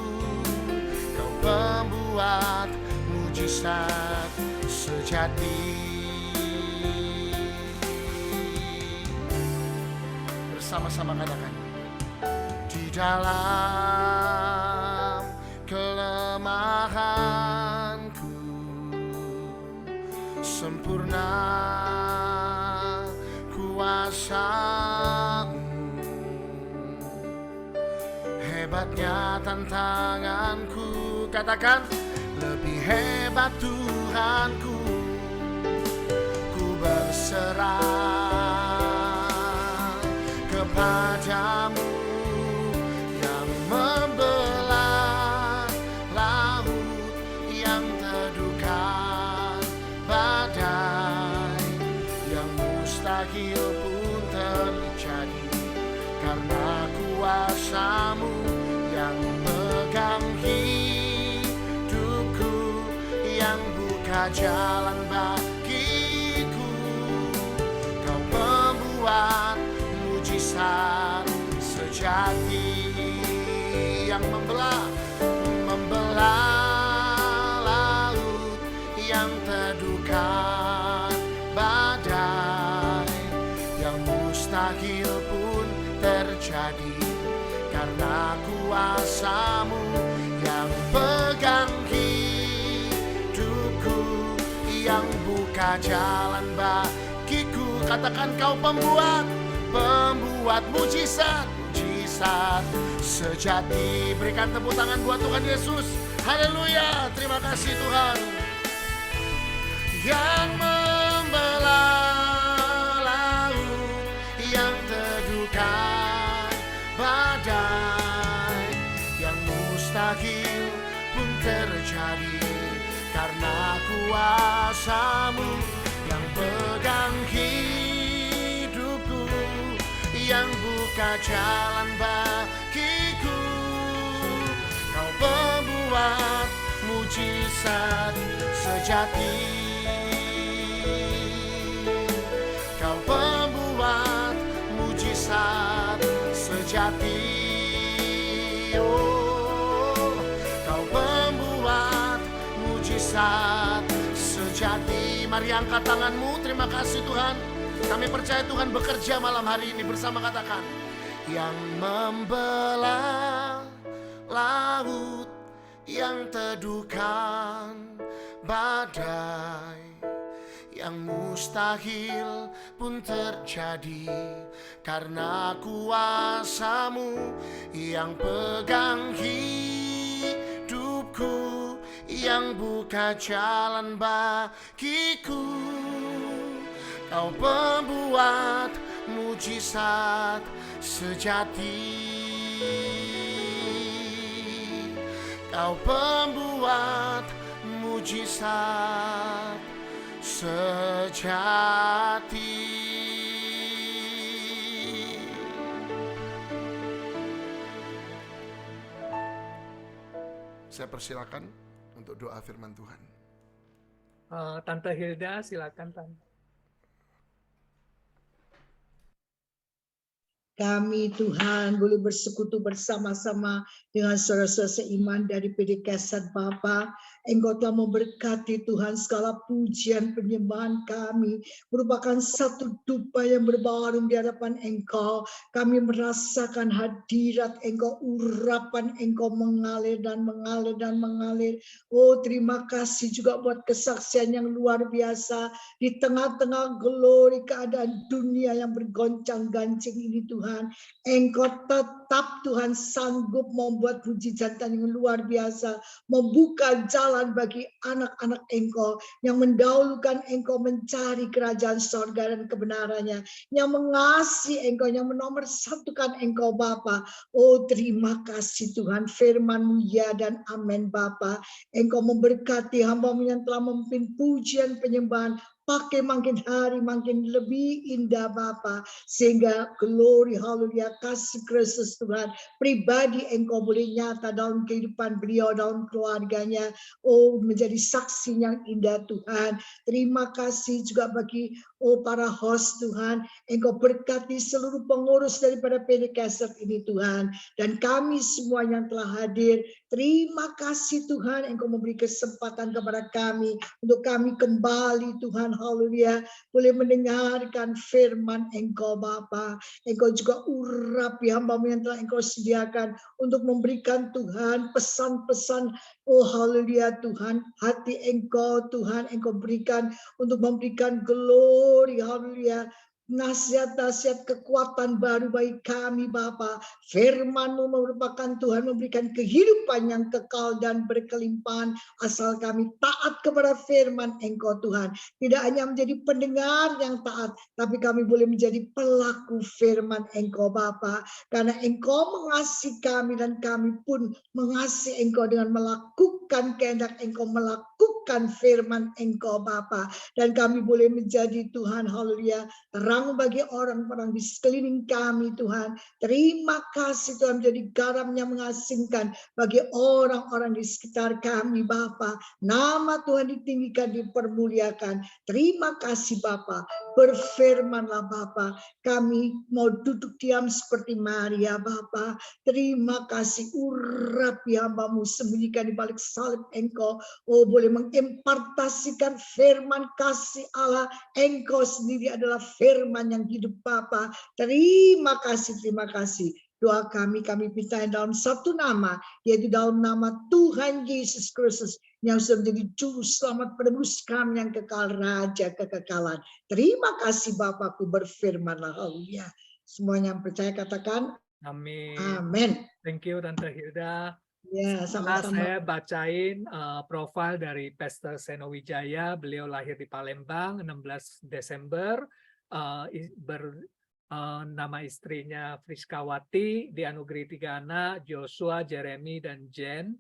Kau pembuat mujizat sejati. Bersama-sama katakan. dalam kelemahanku, sempurna kuasa-Mu. Hebatnya tantanganku, katakan, lebih hebat Tuhanku. Ku berserah kepadamu yang membelah laut, yang teduhkan badai, yang mustahil pun terjadi karena kuasa-Mu yang pegang hidupku, yang buka jalan bagiku. Kau membuat mujizat sejati yang membelah laut, yang teduhkan badai, yang mustahil pun terjadi karena kuasa-Mu yang pegang hidupku, yang buka jalan bagiku. Katakan, Kau pembuat mujizat sejati. Berikan tepuk tangan buat Tuhan Yesus. Haleluya, terima kasih Tuhan. Yang membelah laut, yang teduhkan badai, yang mustahil pun terjadi karena kuasa-Mu yang pegang hidupku, yang buka jalan bagiku. Kau pembuat mujizat sejati, Kau pembuat mujizat sejati. Oh, Kau pembuat mujizat sejati. Mari angkat tanganmu, terima kasih Tuhan. Kami percaya Tuhan bekerja malam hari ini bersama, katakan, yang membelah laut, yang teduhkan badai, yang mustahil pun terjadi karena kuasa-Mu yang pegang hidupku, yang buka jalan bagiku. Kau pembuat mujizat sejati, Kau pembuat mujizat sejati. Saya persilakan untuk doa firman Tuhan. Tante Hilda, silakan Tante. Kami Tuhan boleh bersekutu bersama-sama dengan saudara-saudara seiman dari PD Kesat Bapa. Engkau telah memberkati Tuhan, segala pujian penyembahan kami merupakan satu dupa yang berbaharum di hadapan Engkau. Kami merasakan hadirat Engkau, urapan Engkau mengalir dan mengalir dan mengalir. Oh, terima kasih juga buat kesaksian yang luar biasa di tengah-tengah glori keadaan dunia yang bergoncang-gancing ini Tuhan. Engkau tetap Tuhan sanggup membuat mujizat yang luar biasa, membuka jalan bagi anak-anak Engkau yang mendahulukan Engkau mencari kerajaan sorga dan kebenarannya, yang mengasihi Engkau, yang menomorsatukan Engkau Bapa. Oh, terima kasih Tuhan, firman-Mu ya dan amin Bapa. Engkau memberkati hamba-Mu yang telah memimpin pujian penyembahan, pakai makin hari makin lebih indah Bapa, sehingga glory haleluya kasih Kristus Tuhan pribadi Engkau boleh nyata dalam kehidupan beliau, dalam keluarganya. Oh, menjadi saksi yang indah Tuhan. Terima kasih juga bagi para host Tuhan. Engkau berkati seluruh pengurus daripada PD Kesat ini Tuhan, dan kami semua yang telah hadir. Terima kasih Tuhan, Engkau memberi kesempatan kepada kami untuk kami kembali Tuhan haleluya, boleh mendengarkan firman Engkau Bapa. Engkau juga urapi hamba-Mu yang telah Engkau sediakan untuk memberikan Tuhan pesan-pesan, oh haleluya Tuhan, hati Engkau Tuhan Engkau berikan untuk memberikan glory, haleluya, nasihat-nasihat kekuatan baru bagi kami Bapa. Firman-Mu merupakan Tuhan memberikan kehidupan yang kekal dan berkelimpahan asal kami taat kepada firman Engkau Tuhan. Tidak hanya menjadi pendengar yang taat, tapi kami boleh menjadi pelaku firman Engkau Bapa. Karena Engkau mengasihi kami dan kami pun mengasihi Engkau dengan melakukan kehendak Engkau, melakukan firman Engkau Bapa. Dan kami boleh menjadi Tuhan, haleluya, terang bagi orang-orang di sekeliling kami Tuhan. Terima kasih Tuhan menjadi garam yang mengasingkan bagi orang-orang di sekitar kami Bapa. Nama Tuhan ditinggikan, dipermuliakan. Terima kasih Bapa. Berfirmanlah Bapa. Kami mau duduk diam seperti Maria Bapa. Terima kasih, urapi hamba-Mu, sembunyikan di balik salib Engkau. Oh, boleh mengimpartasikan firman kasih Allah. Engkau sendiri adalah firman yang hidup Bapa. Terima kasih, terima kasih. Doa kami minta dalam satu nama, yaitu dalam nama Tuhan Yesus Kristus yang sudah menjadi juru selamat penebus kami yang kekal, Raja kekekalan. Terima kasih Bapakku, berfirmanlah, haleluya. Semuanya yang percaya katakan Amin. amin. Thank you Tante Hilda. Ya, Setelah sama-sama. saya bacain profil dari Pastor Seno Wijaya, beliau lahir di Palembang 16 Desember, nama istrinya Friskawati, dianugerahi 3 anak, Joshua, Jeremy, dan Jen.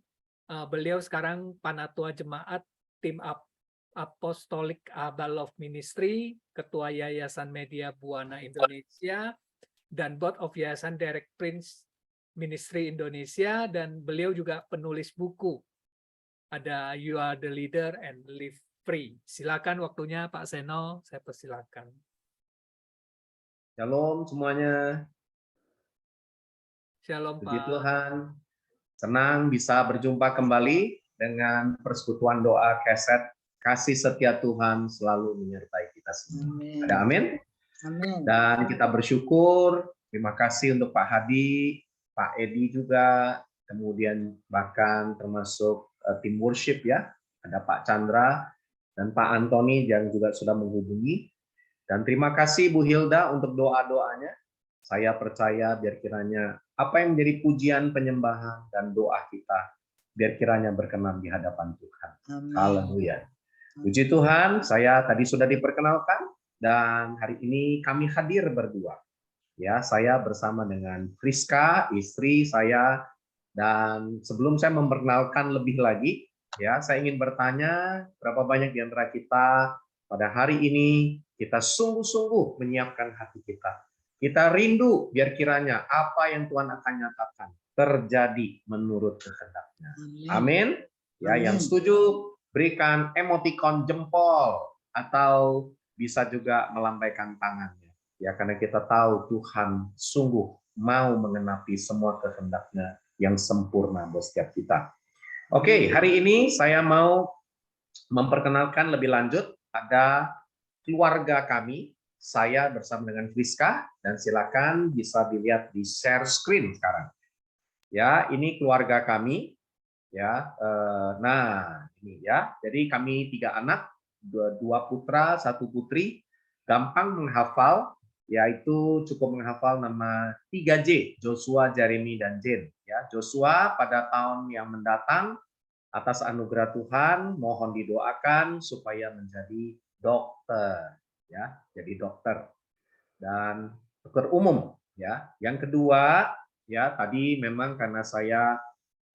Beliau sekarang Panatua Jemaat Tim Apostolik Abba Love Ministry, Ketua Yayasan Media Buana Indonesia, dan Board of Yayasan Derek Prince Ministry Indonesia, dan beliau juga penulis buku. Ada You Are the Leader and Live Free. Silakan waktunya Pak Seno, saya persilakan. Shalom semuanya. Shalom Puji Pak. Tuhan. Senang bisa berjumpa kembali dengan persekutuan doa keset Kasih Setia Tuhan selalu menyertai kita semua. Amin. Ada amin? Amin. Dan kita bersyukur, terima kasih untuk Pak Hadi, Pak Edi juga, kemudian bahkan termasuk tim worship ya, ada Pak Chandra dan Pak Antoni yang juga sudah menghubungi. Dan terima kasih Bu Hilda untuk doa-doanya. Saya percaya biar kiranya apa yang menjadi pujian, penyembahan, dan doa kita, biar kiranya berkenan di hadapan Tuhan. Haleluya. Puji Tuhan, saya tadi sudah diperkenalkan, dan hari ini kami hadir berdua. Ya, saya bersama dengan Friska, istri saya, dan sebelum saya memperkenalkan lebih lagi, ya, saya ingin bertanya berapa banyak di antara kita pada hari ini kita sungguh-sungguh menyiapkan hati kita. Kita rindu biar kiranya apa yang Tuhan akan nyatakan terjadi menurut kehendak-Nya. Amin. Ya, yang setuju berikan emotikon jempol atau bisa juga melambaikan tangannya. Ya, karena kita tahu Tuhan sungguh mau mengenapi semua kehendak-Nya yang sempurna buat setiap kita. Oke, hari ini saya mau memperkenalkan lebih lanjut ada keluarga kami, saya bersama dengan Friska, dan silakan bisa dilihat di share screen sekarang. Ya, ini keluarga kami. Ya, nah ini ya. Jadi kami 3 anak, 2 putra, 1 putri. Gampang menghafal, yaitu cukup menghafal nama 3J, Joshua, Jeremy, dan Jen. Ya, Joshua pada tahun yang mendatang atas anugerah Tuhan mohon didoakan supaya menjadi dokter, ya, jadi dokter dan dokter umum, ya. Yang kedua, ya, tadi memang karena saya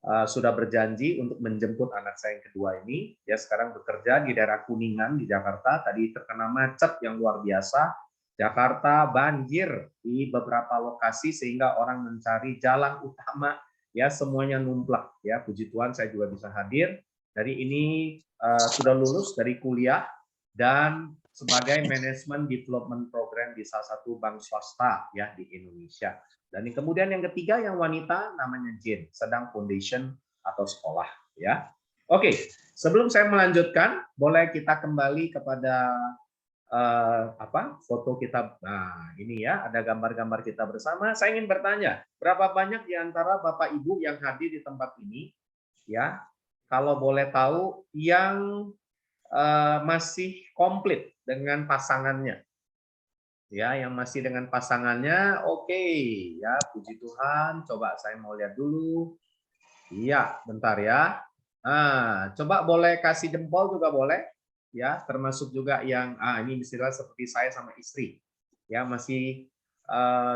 sudah berjanji untuk menjemput anak saya yang kedua ini, ya, sekarang bekerja di daerah Kuningan di Jakarta. Tadi terkena macet yang luar biasa. Jakarta banjir di beberapa lokasi sehingga orang mencari jalan utama, ya, semuanya numplak, ya. Puji Tuhan saya juga bisa hadir. Dari ini sudah lulus dari kuliah dan sebagai manajemen development program di salah satu bank swasta, ya, di Indonesia. Dan kemudian yang ketiga yang wanita namanya Jen, sedang foundation atau sekolah, ya. Oke, sebelum saya melanjutkan, boleh kita kembali kepada foto kita. Nah, ini ya, ada gambar-gambar kita bersama. Saya ingin bertanya, berapa banyak di antara Bapak Ibu yang hadir di tempat ini, ya, kalau boleh tahu, yang masih komplit dengan pasangannya? Ya, yang masih dengan pasangannya, oke, ya, puji Tuhan. Coba saya mau lihat dulu. Iya, bentar ya. Nah, coba boleh kasih jempol juga boleh, ya, termasuk juga yang ini istilah seperti saya sama istri, ya, masih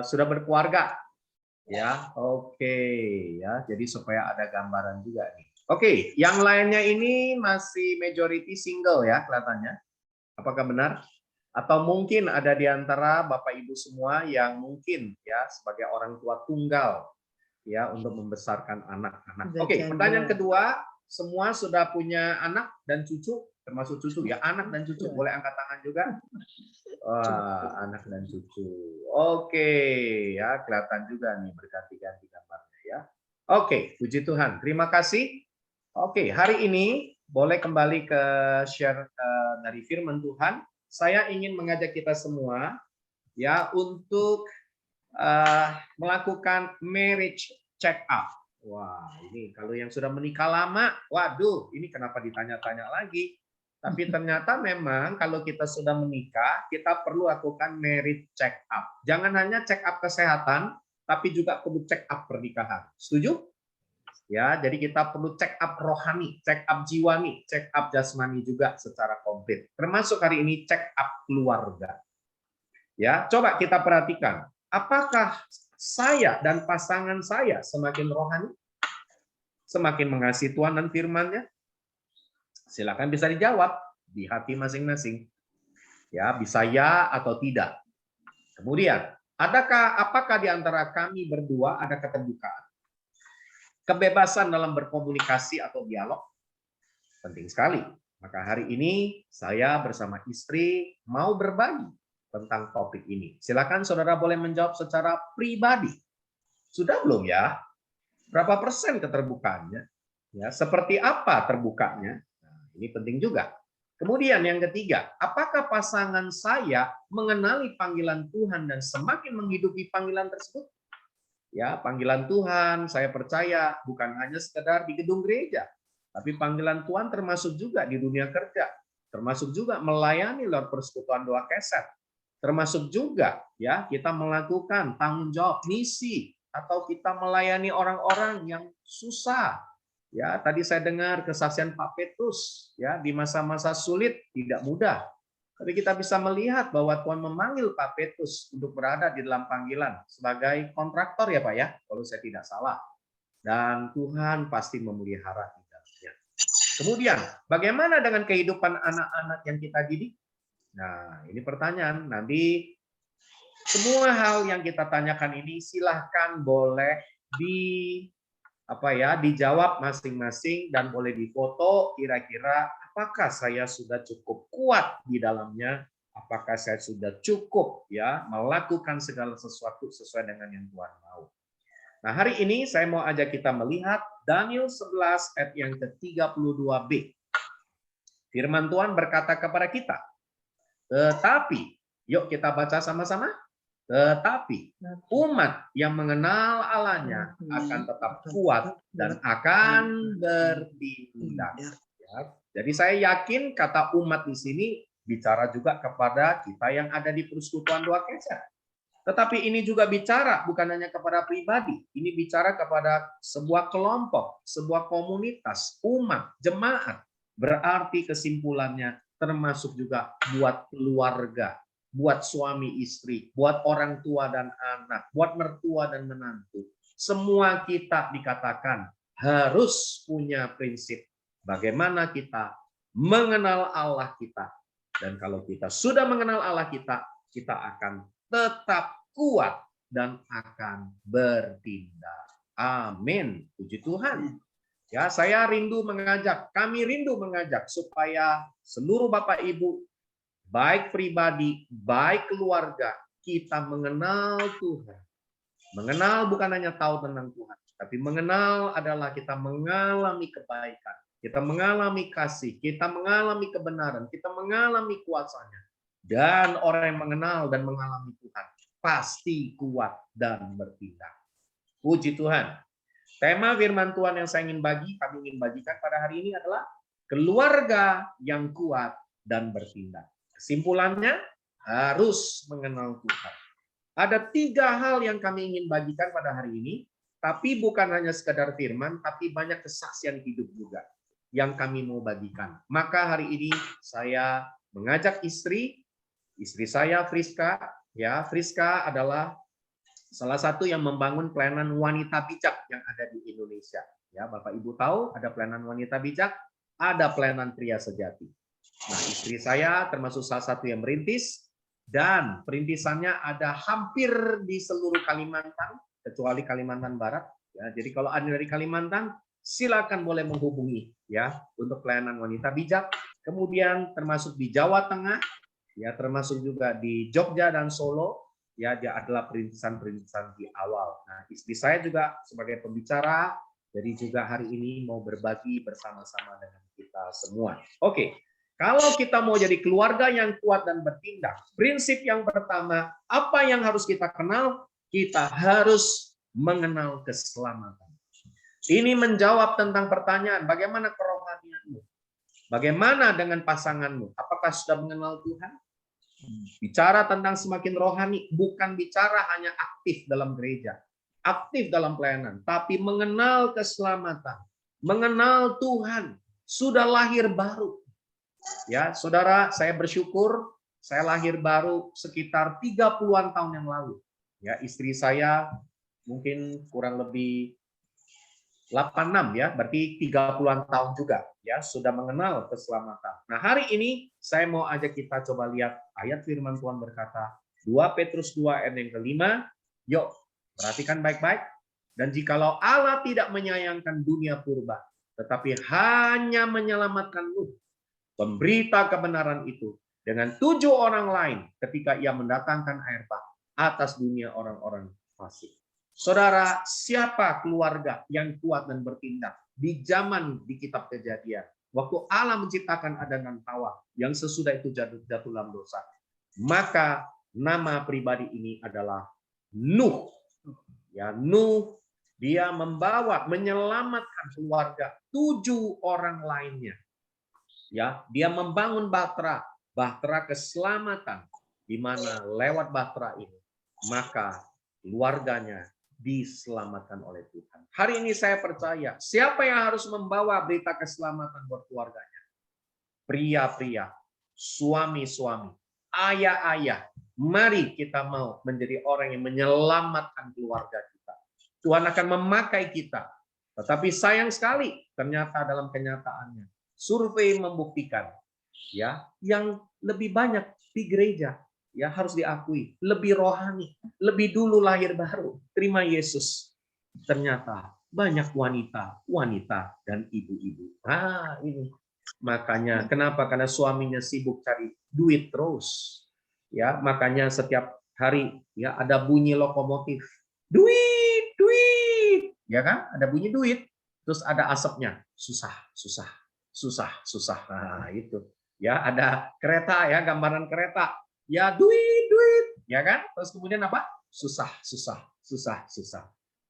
sudah berkeluarga, ya, oke, ya, jadi supaya ada gambaran juga nih. Oke, yang lainnya ini masih majority single ya kelihatannya. Apakah benar? Atau mungkin ada di antara Bapak Ibu semua yang mungkin ya sebagai orang tua tunggal ya untuk membesarkan anak-anak. Oke, pertanyaan kedua, semua sudah punya anak dan cucu, termasuk cucu ya, anak dan cucu, boleh angkat tangan juga. Wah, anak dan cucu. Oke, ya kelihatan juga nih berganti-ganti gambarnya ya. Oke, puji Tuhan. Terima kasih. Oke, hari ini boleh kembali ke share dari firman Tuhan. Saya ingin mengajak kita semua ya untuk melakukan marriage check up. Wah, ini kalau yang sudah menikah lama, waduh, ini kenapa ditanya-tanya lagi? Tapi ternyata memang kalau kita sudah menikah, kita perlu lakukan marriage check up. Jangan hanya check up kesehatan, tapi juga perlu check up pernikahan. Setuju? Ya, jadi kita perlu check up rohani, check up jiwani, check up jasmani juga secara komplit. Termasuk hari ini check up keluarga. Ya, coba kita perhatikan. Apakah saya dan pasangan saya semakin rohani? Semakin mengasihi Tuhan dan firman-Nya? Silakan bisa dijawab di hati masing-masing. Ya, bisa ya atau tidak. Kemudian, apakah di antara kami berdua ada keterbukaan? Kebebasan dalam berkomunikasi atau dialog? Penting sekali. Maka hari ini saya bersama istri mau berbagi tentang topik ini. Silakan saudara boleh menjawab secara pribadi. Sudah belum ya? Berapa persen keterbukaannya? Ya, seperti apa terbukanya? Nah, ini penting juga. Kemudian yang ketiga, apakah pasangan saya mengenali panggilan Tuhan dan semakin menghidupi panggilan tersebut? Ya, panggilan Tuhan saya percaya bukan hanya sekedar di gedung gereja, tapi panggilan Tuhan termasuk juga di dunia kerja, termasuk juga melayani lewat persekutuan doa keset. Termasuk juga ya kita melakukan tanggung jawab misi atau kita melayani orang-orang yang susah. Ya, tadi saya dengar kesaksian Pak Petrus ya di masa-masa sulit tidak mudah. Tapi kita bisa melihat bahwa Tuhan memanggil Pak Petrus untuk berada di dalam panggilan sebagai kontraktor ya Pak ya, kalau saya tidak salah. Dan Tuhan pasti memelihara di dalamnya. Kemudian, bagaimana dengan kehidupan anak-anak yang kita didik? Nah, ini pertanyaan. Nanti semua hal yang kita tanyakan ini silahkan boleh dijawab masing-masing dan boleh difoto kira-kira apakah saya sudah cukup kuat di dalamnya, apakah saya sudah cukup ya melakukan segala sesuatu sesuai dengan yang Tuhan mau. Nah, hari ini saya mau ajak kita melihat Daniel 11 ayat yang ke-32b. Firman Tuhan berkata kepada kita, tetapi, yuk kita baca sama-sama. Tetapi umat yang mengenal Allahnya akan tetap kuat dan akan bertindak. Ya. Jadi saya yakin kata umat di sini bicara juga kepada kita yang ada di persekutuan doa keset. Tetapi ini juga bicara bukan hanya kepada pribadi, ini bicara kepada sebuah kelompok, sebuah komunitas, umat, jemaat. Berarti kesimpulannya termasuk juga buat keluarga, buat suami istri, buat orang tua dan anak, buat mertua dan menantu. Semua kita dikatakan harus punya prinsip bagaimana kita mengenal Allah kita. Dan kalau kita sudah mengenal Allah kita, kita akan tetap kuat dan akan bertindak. Amin. Puji Tuhan. Ya, saya rindu mengajak, kami rindu mengajak supaya seluruh Bapak Ibu, baik pribadi, baik keluarga, kita mengenal Tuhan. Mengenal bukan hanya tahu tentang Tuhan, tapi mengenal adalah kita mengalami kebaikan, kita mengalami kasih, kita mengalami kebenaran, kita mengalami kuasanya. Dan orang yang mengenal dan mengalami Tuhan pasti kuat dan bertindak. Puji Tuhan. Tema firman Tuhan yang kami ingin bagikan pada hari ini adalah keluarga yang kuat dan bertindak. Kesimpulannya, harus mengenal Tuhan. Ada 3 hal yang kami ingin bagikan pada hari ini, tapi bukan hanya sekadar firman, tapi banyak kesaksian hidup juga yang kami mau bagikan. Maka hari ini saya mengajak istri saya Friska, ya, Friska adalah salah satu yang membangun pelayanan wanita bijak yang ada di Indonesia. Ya, Bapak Ibu tahu ada pelayanan wanita bijak, ada pelayanan pria sejati. Nah, istri saya termasuk salah satu yang merintis, dan perintisannya ada hampir di seluruh Kalimantan, kecuali Kalimantan Barat. Ya, jadi kalau ada dari Kalimantan, silakan boleh menghubungi ya untuk pelayanan wanita bijak. Kemudian termasuk di Jawa Tengah, ya termasuk juga di Jogja dan Solo. Ya, dia adalah perintisan-perintisan di awal. Nah, istri saya juga sebagai pembicara, jadi juga hari ini mau berbagi bersama-sama dengan kita semua. Oke, kalau kita mau jadi keluarga yang kuat dan bertindak, prinsip yang pertama, apa yang harus kita kenal? Kita harus mengenal keselamatan. Ini menjawab tentang pertanyaan, bagaimana kerohanianmu? Bagaimana dengan pasanganmu? Apakah sudah mengenal Tuhan? Bicara tentang semakin rohani, bukan bicara hanya aktif dalam gereja, aktif dalam pelayanan, tapi mengenal keselamatan, mengenal Tuhan, sudah lahir baru. Ya, saudara, saya bersyukur saya lahir baru sekitar 30-an tahun yang lalu. Ya, istri saya mungkin kurang lebih 86 ya, berarti 30-an tahun juga ya sudah mengenal keselamatan. Nah, hari ini saya mau ajak kita coba lihat ayat firman Tuhan berkata 2 Petrus 2 ayat yang ke-5. Yuk, perhatikan baik-baik. Dan jikalau Allah tidak menyayangkan dunia purba, tetapi hanya menyelamatkan Nuh, pemberita kebenaran itu, dengan 7 orang lain ketika ia mendatangkan air bah atas dunia orang-orang fasik. Saudara, siapa keluarga yang kuat dan bertindak di zaman di kitab Kejadian? Waktu Allah menciptakan Adam dan Hawa yang sesudah itu jatuh dalam dosa. Maka nama pribadi ini adalah Nuh. Ya, Nuh, dia menyelamatkan keluarga 7 orang lainnya. Ya, dia membangun bahtera keselamatan, di mana lewat bahtera ini maka keluarganya diselamatkan oleh Tuhan. Hari ini saya percaya, siapa yang harus membawa berita keselamatan buat keluarganya? Pria-pria, suami-suami, ayah-ayah. Mari kita mau menjadi orang yang menyelamatkan keluarga kita. Tuhan akan memakai kita. Tetapi sayang sekali, ternyata dalam kenyataannya, survei membuktikan ya yang lebih banyak di gereja ya harus diakui lebih rohani, lebih dulu lahir baru, terima Yesus. Ternyata banyak wanita dan ibu-ibu. Ah, ini makanya kenapa? Karena suaminya sibuk cari duit terus. Ya, makanya setiap hari ya ada bunyi lokomotif. Duit, duit. Ya kan? Ada bunyi duit, terus ada asapnya. Susah. Nah, itu. Ya, ada kereta ya, gambaran kereta. Ya, duit. Ya kan? Terus kemudian apa? Susah.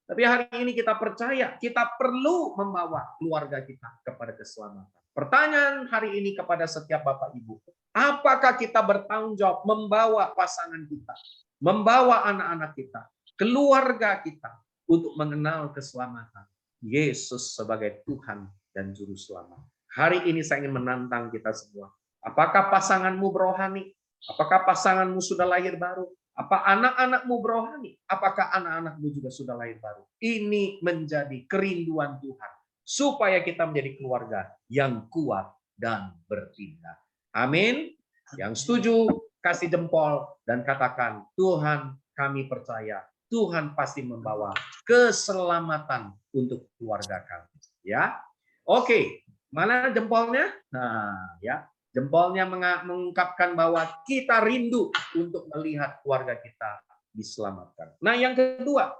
Tapi hari ini kita percaya, kita perlu membawa keluarga kita kepada keselamatan. Pertanyaan hari ini kepada setiap Bapak Ibu, apakah kita bertanggung jawab membawa pasangan kita, membawa anak-anak kita, keluarga kita untuk mengenal keselamatan Yesus sebagai Tuhan dan Juru Selamat? Hari ini saya ingin menantang kita semua. Apakah pasanganmu berohani? Apakah pasanganmu sudah lahir baru? Apa anak-anakmu berohani? Apakah anak-anakmu juga sudah lahir baru? Ini menjadi kerinduan Tuhan. Supaya kita menjadi keluarga yang kuat dan bertindak. Amin. Yang setuju, kasih jempol dan katakan, Tuhan kami percaya. Tuhan pasti membawa keselamatan untuk keluarga kami. Ya, oke. Mana jempolnya? Nah, ya. Jempolnya mengungkapkan bahwa kita rindu untuk melihat keluarga kita diselamatkan. Nah, yang kedua,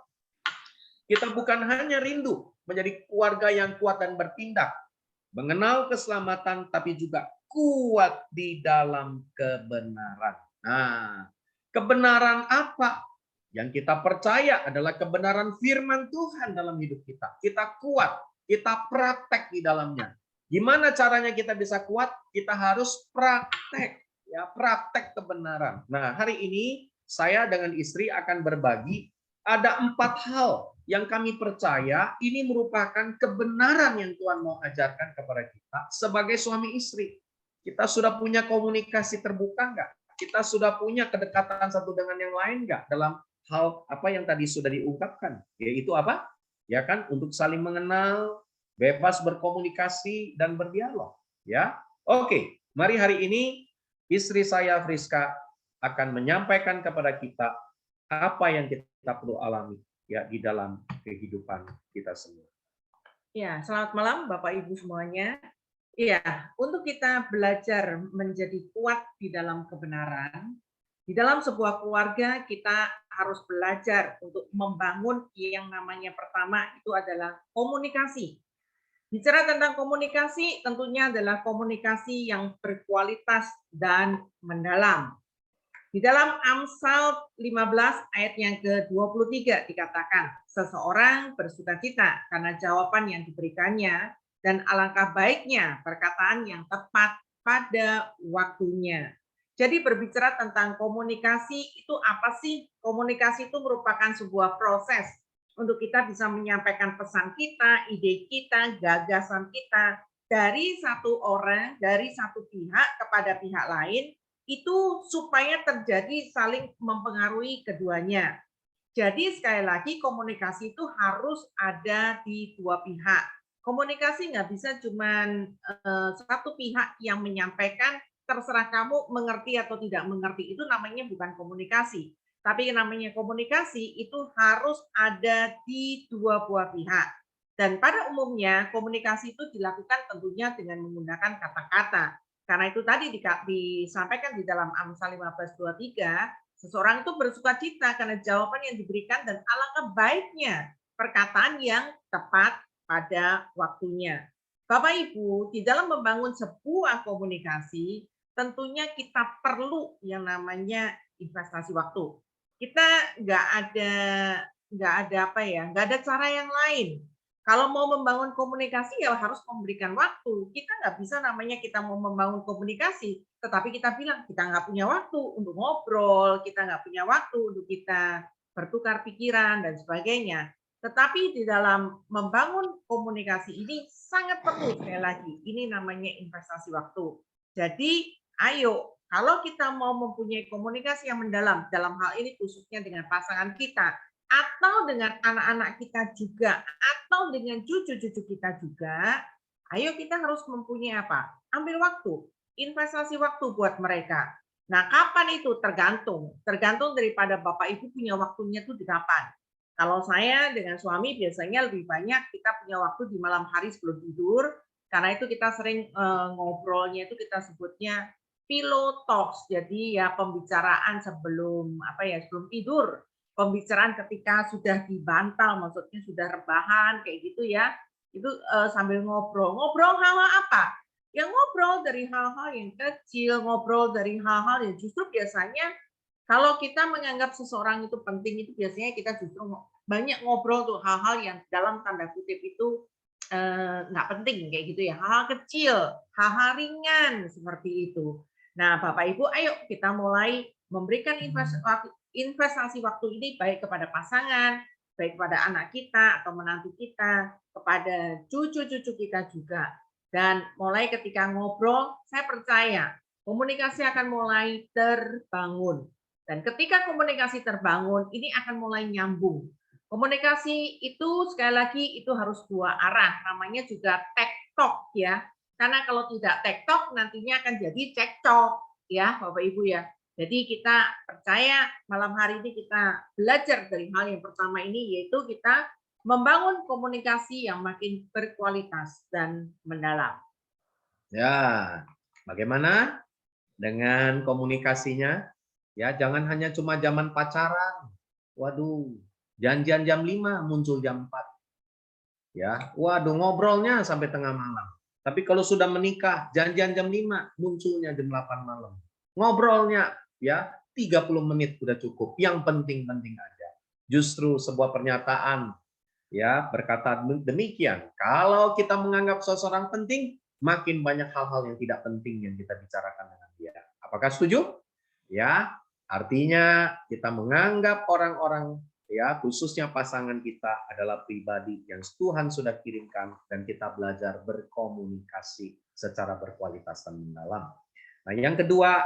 kita bukan hanya rindu menjadi keluarga yang kuat dan bertindak, mengenal keselamatan, tapi juga kuat di dalam kebenaran. Nah, kebenaran apa yang kita percaya adalah kebenaran firman Tuhan dalam hidup kita. Kita kuat, kita praktek di dalamnya. Gimana caranya kita bisa kuat? Kita harus praktek, ya, praktek kebenaran. Nah, hari ini saya dengan istri akan berbagi ada 4 hal yang kami percaya ini merupakan kebenaran yang Tuhan mau ajarkan kepada kita sebagai suami istri. Kita sudah punya komunikasi terbuka nggak? Kita sudah punya kedekatan satu dengan yang lain nggak dalam hal apa yang tadi sudah diungkapkan? Yaitu apa? Ya kan, untuk saling mengenal, bebas berkomunikasi dan berdialog. Ya, oke. Mari hari ini istri saya Friska akan menyampaikan kepada kita apa yang kita perlu alami ya di dalam kehidupan kita semua. Ya, selamat malam Bapak Ibu semuanya. Iya, untuk kita belajar menjadi kuat di dalam kebenaran, di dalam sebuah keluarga kita harus belajar untuk membangun yang namanya pertama itu adalah komunikasi. Bicara tentang komunikasi tentunya adalah komunikasi yang berkualitas dan mendalam. Di dalam Amsal 15 ayat yang ke-23 dikatakan, seseorang bersukacita karena jawaban yang diberikannya, dan alangkah baiknya perkataan yang tepat pada waktunya. Jadi berbicara tentang komunikasi itu apa sih? Komunikasi itu merupakan sebuah proses untuk kita bisa menyampaikan pesan kita, ide kita, gagasan kita dari satu orang, dari satu pihak kepada pihak lain, itu supaya terjadi saling mempengaruhi keduanya. Jadi sekali lagi komunikasi itu harus ada di dua pihak. Komunikasi nggak bisa cuma satu pihak yang menyampaikan, terserah kamu mengerti atau tidak mengerti, itu namanya bukan komunikasi. Tapi yang namanya komunikasi itu harus ada di dua buah pihak. Dan pada umumnya komunikasi itu dilakukan tentunya dengan menggunakan kata-kata. Karena itu tadi disampaikan di dalam Amsal 15:23, seseorang itu bersukacita karena jawaban yang diberikan dan alangkah baiknya perkataan yang tepat pada waktunya. Bapak Ibu, di dalam membangun sebuah komunikasi, tentunya kita perlu yang namanya investasi waktu. Kita nggak ada cara yang lain. Kalau mau membangun komunikasi ya harus memberikan waktu. Kita nggak bisa namanya kita mau membangun komunikasi, tetapi kita bilang kita nggak punya waktu untuk ngobrol, kita nggak punya waktu untuk kita bertukar pikiran dan sebagainya. Tetapi di dalam membangun komunikasi ini sangat perlu, sekali lagi, ini namanya investasi waktu. Jadi ayo, kalau kita mau mempunyai komunikasi yang mendalam, dalam hal ini khususnya dengan pasangan kita, atau dengan anak-anak kita juga, atau dengan cucu-cucu kita juga, ayo kita harus mempunyai apa? Ambil waktu, investasi waktu buat mereka. Nah, kapan itu? Tergantung daripada Bapak Ibu punya waktunya itu di kapan. Kalau saya dengan suami biasanya lebih banyak kita punya waktu di malam hari sebelum tidur, karena itu kita sering ngobrolnya itu kita sebutnya pillow talks. Jadi ya pembicaraan sebelum sebelum tidur. Pembicaraan ketika sudah dibantal, maksudnya sudah rebahan kayak gitu ya. Itu sambil ngobrol. Ngobrol hal apa? Ya ngobrol dari hal-hal yang kecil, ngobrol dari hal-hal yang justru biasanya kalau kita menganggap seseorang itu penting, itu biasanya kita justru banyak ngobrol tuh hal-hal yang dalam tanda kutip itu nggak penting kayak gitu ya, hal-hal kecil, hal-hal ringan seperti itu. Nah, Bapak Ibu, ayo kita mulai memberikan investasi waktu ini baik kepada pasangan, baik kepada anak kita atau menantu kita, kepada cucu-cucu kita juga. Dan mulai ketika ngobrol, saya percaya komunikasi akan mulai terbangun. Dan ketika komunikasi terbangun, ini akan mulai nyambung. Komunikasi itu sekali lagi itu harus dua arah, namanya juga tektok ya. Karena kalau tidak tektok nantinya akan jadi cekcok ya, Bapak Ibu ya. Jadi kita percaya malam hari ini kita belajar dari hal yang pertama ini, yaitu kita membangun komunikasi yang makin berkualitas dan mendalam. Ya, bagaimana dengan komunikasinya? Ya, jangan hanya cuma zaman pacaran. Waduh, janjian jam 5 muncul jam 4. Ya, waduh ngobrolnya sampai tengah malam. Tapi kalau sudah menikah, janjian jam 5 munculnya jam 8 malam. Ngobrolnya ya 30 menit udah cukup. Yang penting-penting aja. Justru sebuah pernyataan ya berkata demikian. Kalau kita menganggap seseorang penting, makin banyak hal-hal yang tidak penting yang kita bicarakan dengan dia. Apakah setuju? Ya, artinya kita menganggap orang-orang ya khususnya pasangan kita adalah pribadi yang Tuhan sudah kirimkan dan kita belajar berkomunikasi secara berkualitas dan mendalam. Nah, yang kedua,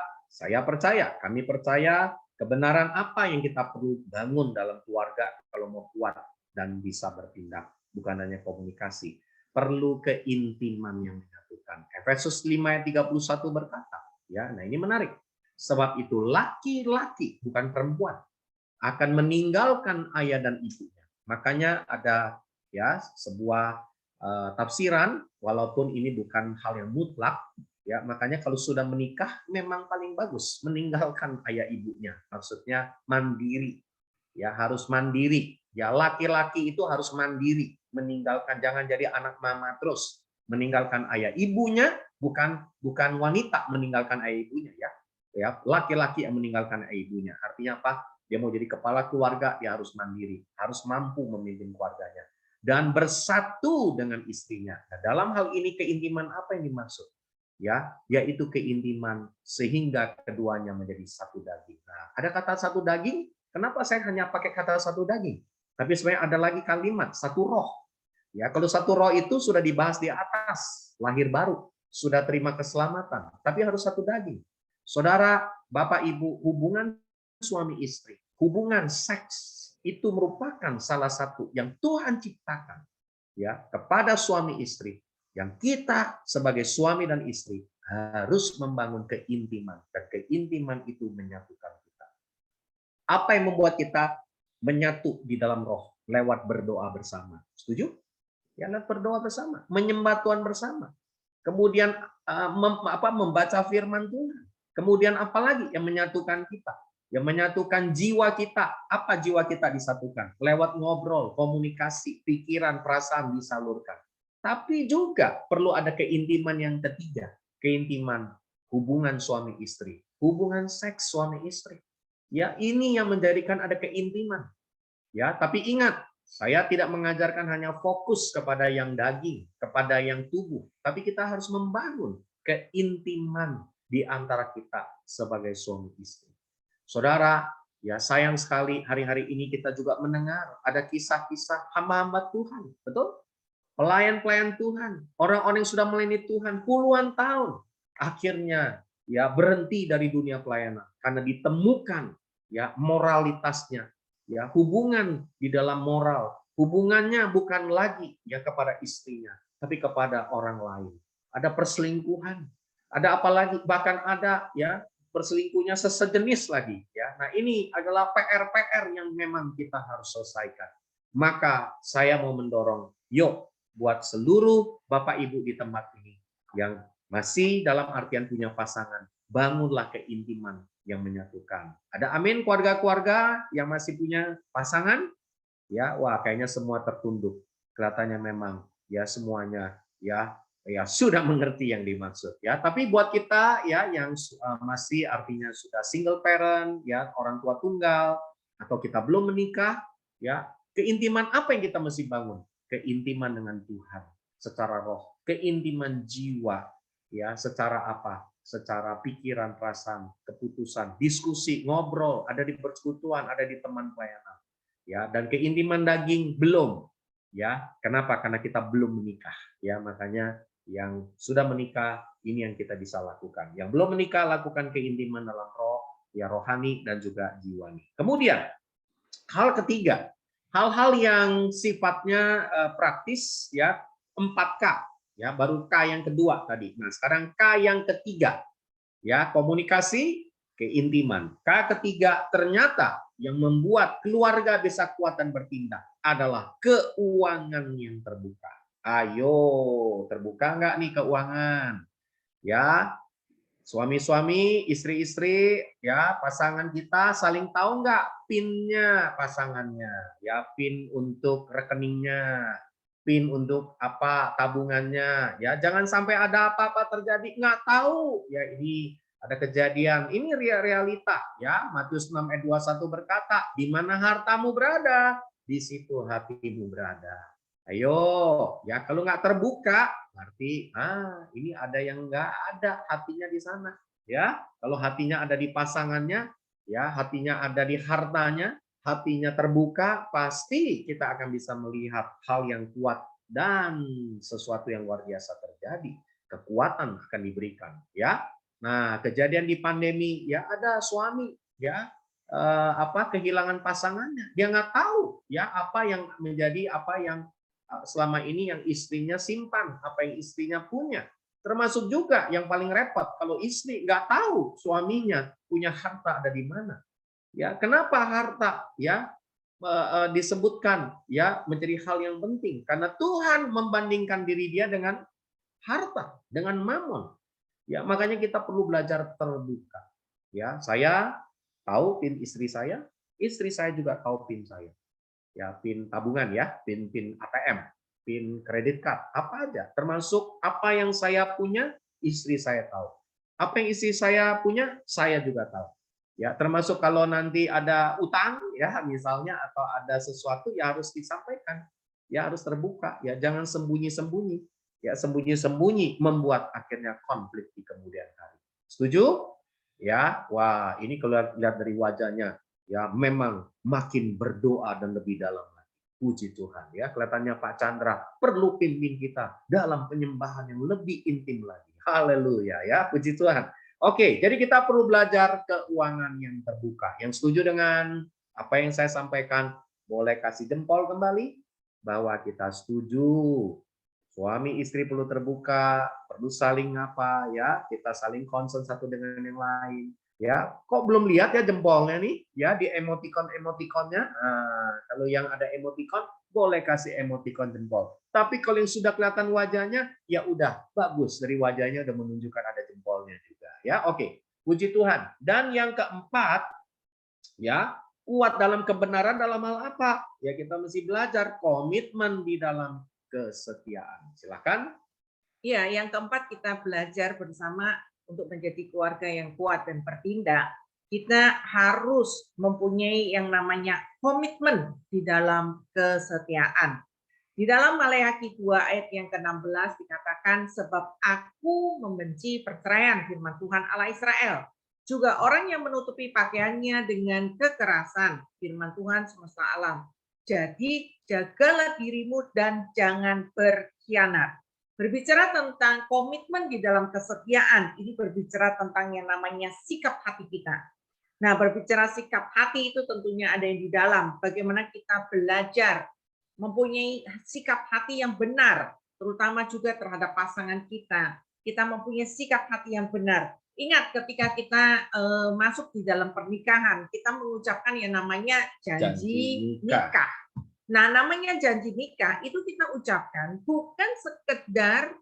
kami percaya kebenaran apa yang kita perlu bangun dalam keluarga kalau mau kuat dan bisa bertindak, bukan hanya komunikasi, perlu keintiman yang menyatukan. Efesus 5 ayat 31 berkata, ya, nah ini menarik. Sebab itu laki-laki bukan perempuan akan meninggalkan ayah dan ibunya. Makanya ada ya sebuah tafsiran, walaupun ini bukan hal yang mutlak, ya makanya kalau sudah menikah memang paling bagus meninggalkan ayah ibunya. Maksudnya mandiri, ya harus mandiri. Ya laki-laki itu harus mandiri, meninggalkan, jangan jadi anak mama terus, meninggalkan ayah ibunya, bukan wanita meninggalkan ayah ibunya ya. Ya, laki-laki yang meninggalkan ayah ibunya. Artinya apa? Dia mau jadi kepala keluarga, dia harus mandiri, harus mampu memimpin keluarganya dan bersatu dengan istrinya. Nah, dalam hal ini keintiman apa yang dimaksud? Ya, yaitu keintiman sehingga keduanya menjadi satu daging. Nah, ada kata satu daging, kenapa saya hanya pakai kata satu daging? Tapi sebenarnya ada lagi kalimat satu roh. Ya, kalau satu roh itu sudah dibahas di atas, lahir baru, sudah terima keselamatan, tapi harus satu daging. Saudara, Bapak, Ibu, hubungan suami istri, hubungan seks itu merupakan salah satu yang Tuhan ciptakan ya kepada suami istri, yang kita sebagai suami dan istri harus membangun keintiman, dan keintiman itu menyatukan kita. Apa yang membuat kita menyatu di dalam roh? Lewat berdoa bersama. Setuju? Ya, lewat berdoa bersama, menyembah Tuhan bersama. Kemudian membaca firman Tuhan. Kemudian apalagi yang menyatukan kita? Yang menyatukan jiwa kita. Apa jiwa kita disatukan? Lewat ngobrol, komunikasi, pikiran, perasaan disalurkan. Tapi juga perlu ada keintiman yang ketiga. Keintiman hubungan suami istri. Hubungan seks suami istri. Ya, ini yang menjadikan ada keintiman. Ya, tapi ingat, saya tidak mengajarkan hanya fokus kepada yang daging, kepada yang tubuh. Tapi kita harus membangun keintiman di antara kita sebagai suami istri. Saudara, ya sayang sekali hari-hari ini kita juga mendengar ada kisah-kisah hamba-hamba Tuhan, betul? Pelayan-pelayan Tuhan, orang-orang yang sudah melayani Tuhan puluhan tahun, akhirnya ya berhenti dari dunia pelayanan karena ditemukan ya moralitasnya, ya hubungan di dalam moral, hubungannya bukan lagi ya kepada istrinya, tapi kepada orang lain. Ada perselingkuhan. Ada apa lagi? Bahkan ada ya berselingkuhnya sejenis lagi ya. Nah, ini adalah PR-PR yang memang kita harus selesaikan. Maka saya mau mendorong, yuk buat seluruh Bapak Ibu di tempat ini yang masih dalam artian punya pasangan, bangunlah keintiman yang menyatukan. Ada amin keluarga-keluarga yang masih punya pasangan? Ya, wah kayaknya semua tertunduk. Kelihatannya memang ya semuanya ya sudah mengerti yang dimaksud ya. Tapi buat kita ya yang masih artinya sudah single parent ya, orang tua tunggal atau kita belum menikah ya, keintiman apa yang kita mesti bangun? Keintiman dengan Tuhan secara roh, keintiman jiwa ya, secara apa? Secara pikiran, perasaan, keputusan, diskusi, ngobrol, ada di persekutuan, ada di teman pelayanan. Ya, dan keintiman daging belum. Ya, kenapa? Karena kita belum menikah. Ya, makanya yang sudah menikah ini yang kita bisa lakukan. Yang belum menikah lakukan keintiman dalam roh, ya rohani dan juga jiwani. Kemudian hal ketiga, hal-hal yang sifatnya praktis ya, 4K ya, baru K yang kedua tadi. Nah, sekarang K yang ketiga. Ya, komunikasi, keintiman. K ketiga, ternyata yang membuat keluarga bisa kuat dan bertindak adalah keuangan yang terbuka. Ayo, terbuka nggak nih keuangan? Ya, suami-suami, istri-istri, ya pasangan kita saling tahu nggak PIN-nya pasangannya? Ya, PIN untuk rekeningnya, PIN untuk apa tabungannya. Ya, jangan sampai ada apa-apa terjadi nggak tahu. Ya, ini Ada kejadian, ini realita ya. Matius 6 ayat 21 berkata, di mana hartamu berada, di situ hatimu berada. Ayo, ya kalau nggak terbuka, berarti ini ada yang nggak ada hatinya di sana. Ya, kalau hatinya ada di pasangannya, ya hatinya ada di hartanya, hatinya terbuka, pasti kita akan bisa melihat hal yang kuat dan sesuatu yang luar biasa terjadi. Kekuatan akan diberikan, ya. Nah, kejadian di pandemi ya ada suami ya kehilangan pasangannya. Dia nggak tahu ya apa yang menjadi apa yang selama ini yang istrinya simpan, apa yang istrinya punya. Termasuk juga yang paling repot kalau istri nggak tahu suaminya punya harta ada di mana. Ya, kenapa harta ya disebutkan ya menjadi hal yang penting? Karena Tuhan membandingkan diri dia dengan harta, dengan mamon. Ya, makanya kita perlu belajar terbuka. Ya, saya tahu PIN istri saya juga tahu PIN saya. Ya, PIN tabungan ya, PIN ATM, PIN kredit card, apa aja. Termasuk apa yang saya punya, istri saya tahu. Apa yang istri saya punya, saya juga tahu. Ya, termasuk kalau nanti ada utang ya misalnya atau ada sesuatu ya harus disampaikan. Ya harus terbuka, ya jangan sembunyi-sembunyi. Ya sembunyi-sembunyi membuat akhirnya konflik di kemudian hari. Setuju? Ya, wah ini kalau lihat dari wajahnya ya memang makin berdoa dan lebih dalam lagi. Puji Tuhan ya, kelihatannya Pak Chandra perlu pimpin kita dalam penyembahan yang lebih intim lagi. Haleluya ya, puji Tuhan. Oke, jadi kita perlu belajar keuangan yang terbuka. Yang setuju dengan apa yang saya sampaikan, boleh kasih jempol kembali bahwa kita setuju. Suami istri perlu terbuka, perlu saling ya, kita saling concern satu dengan yang lain. Ya, kok belum lihat ya jempolnya nih, ya di emoticon-emoticonnya. Nah, kalau yang ada emoticon, boleh kasih emoticon jempol. Tapi kalau yang sudah kelihatan wajahnya, ya udah bagus dari wajahnya udah menunjukkan ada jempolnya juga. Ya, oke. Puji Tuhan. Dan yang keempat, ya kuat dalam kebenaran dalam hal apa? Ya kita mesti belajar komitmen di dalam kesetiaan. Silakan. Iya, yang keempat kita belajar bersama untuk menjadi keluarga yang kuat dan bertindak. Kita harus mempunyai yang namanya komitmen di dalam kesetiaan. Di dalam Maleakhi 2 ayat yang ke-16 dikatakan, sebab aku membenci perceraian, firman Tuhan Allah Israel. Juga orang yang menutupi pakaiannya dengan kekerasan, firman Tuhan semesta alam. Jadi jagalah dirimu dan jangan berkhianat. Berbicara tentang komitmen di dalam kesetiaan, ini berbicara tentang yang namanya sikap hati kita. Nah, berbicara sikap hati itu tentunya ada yang di dalam. Bagaimana kita belajar mempunyai sikap hati yang benar, terutama juga terhadap pasangan kita. Kita mempunyai sikap hati yang benar. Ingat ketika kita masuk di dalam pernikahan, kita mengucapkan yang namanya janji nikah. Nah, namanya janji nikah itu kita ucapkan bukan sekedar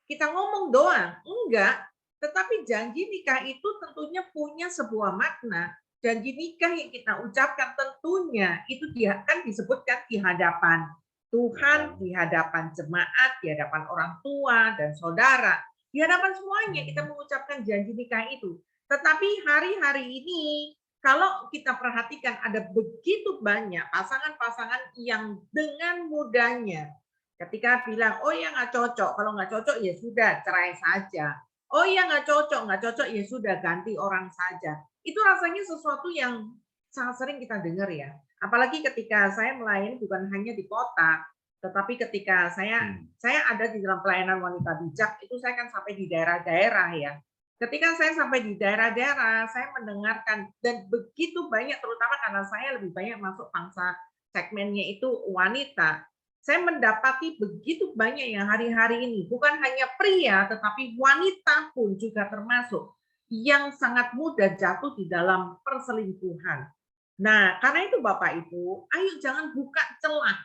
kita ngomong doang, enggak. Tetapi janji nikah itu tentunya punya sebuah makna. Janji nikah yang kita ucapkan tentunya itu dia kan disebutkan di hadapan Tuhan, di hadapan jemaat, di hadapan orang tua dan saudara. Di hadapan semuanya kita mengucapkan janji nikah itu. Tetapi hari-hari ini kalau kita perhatikan ada begitu banyak pasangan-pasangan yang dengan mudahnya ketika bilang, oh ya nggak cocok, kalau nggak cocok ya sudah cerai saja. Oh ya nggak cocok ya sudah ganti orang saja. Itu rasanya sesuatu yang sangat sering kita dengar ya. Apalagi ketika saya melayani bukan hanya di kota, tetapi ketika saya ada di dalam pelayanan wanita bijak, itu saya kan sampai di daerah-daerah ya. Ketika saya sampai di daerah-daerah, saya mendengarkan dan begitu banyak, terutama karena saya lebih banyak masuk pangsa segmennya itu wanita. Saya mendapati begitu banyak yang hari-hari ini, bukan hanya pria, tetapi wanita pun juga termasuk, yang sangat mudah jatuh di dalam perselingkuhan. Nah, karena itu Bapak Ibu, ayo jangan buka celah.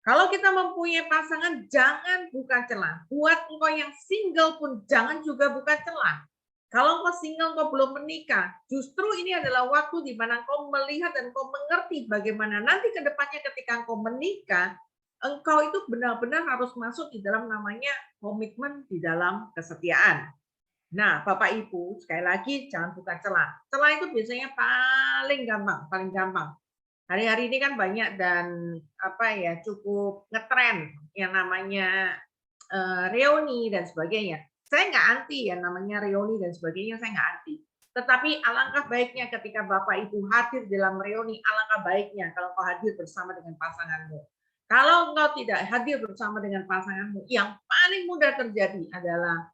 Kalau kita mempunyai pasangan, jangan buka celah. Buat engkau yang single pun, jangan juga buka celah. Kalau engkau single, engkau belum menikah, justru ini adalah waktu di mana engkau melihat dan engkau mengerti bagaimana nanti ke depannya ketika engkau menikah, engkau itu benar-benar harus masuk di dalam namanya komitmen di dalam kesetiaan. Nah, Bapak Ibu, sekali lagi jangan buka celah. Celah itu biasanya paling gampang, paling gampang. Hari-hari ini kan banyak dan cukup ngetren yang namanya reuni dan sebagainya. Saya nggak anti ya namanya reuni dan sebagainya, saya nggak anti. Tetapi alangkah baiknya ketika Bapak Ibu hadir dalam reuni, alangkah baiknya kalau kau hadir bersama dengan pasanganmu. Kalau engkau tidak hadir bersama dengan pasanganmu, yang paling mudah terjadi adalah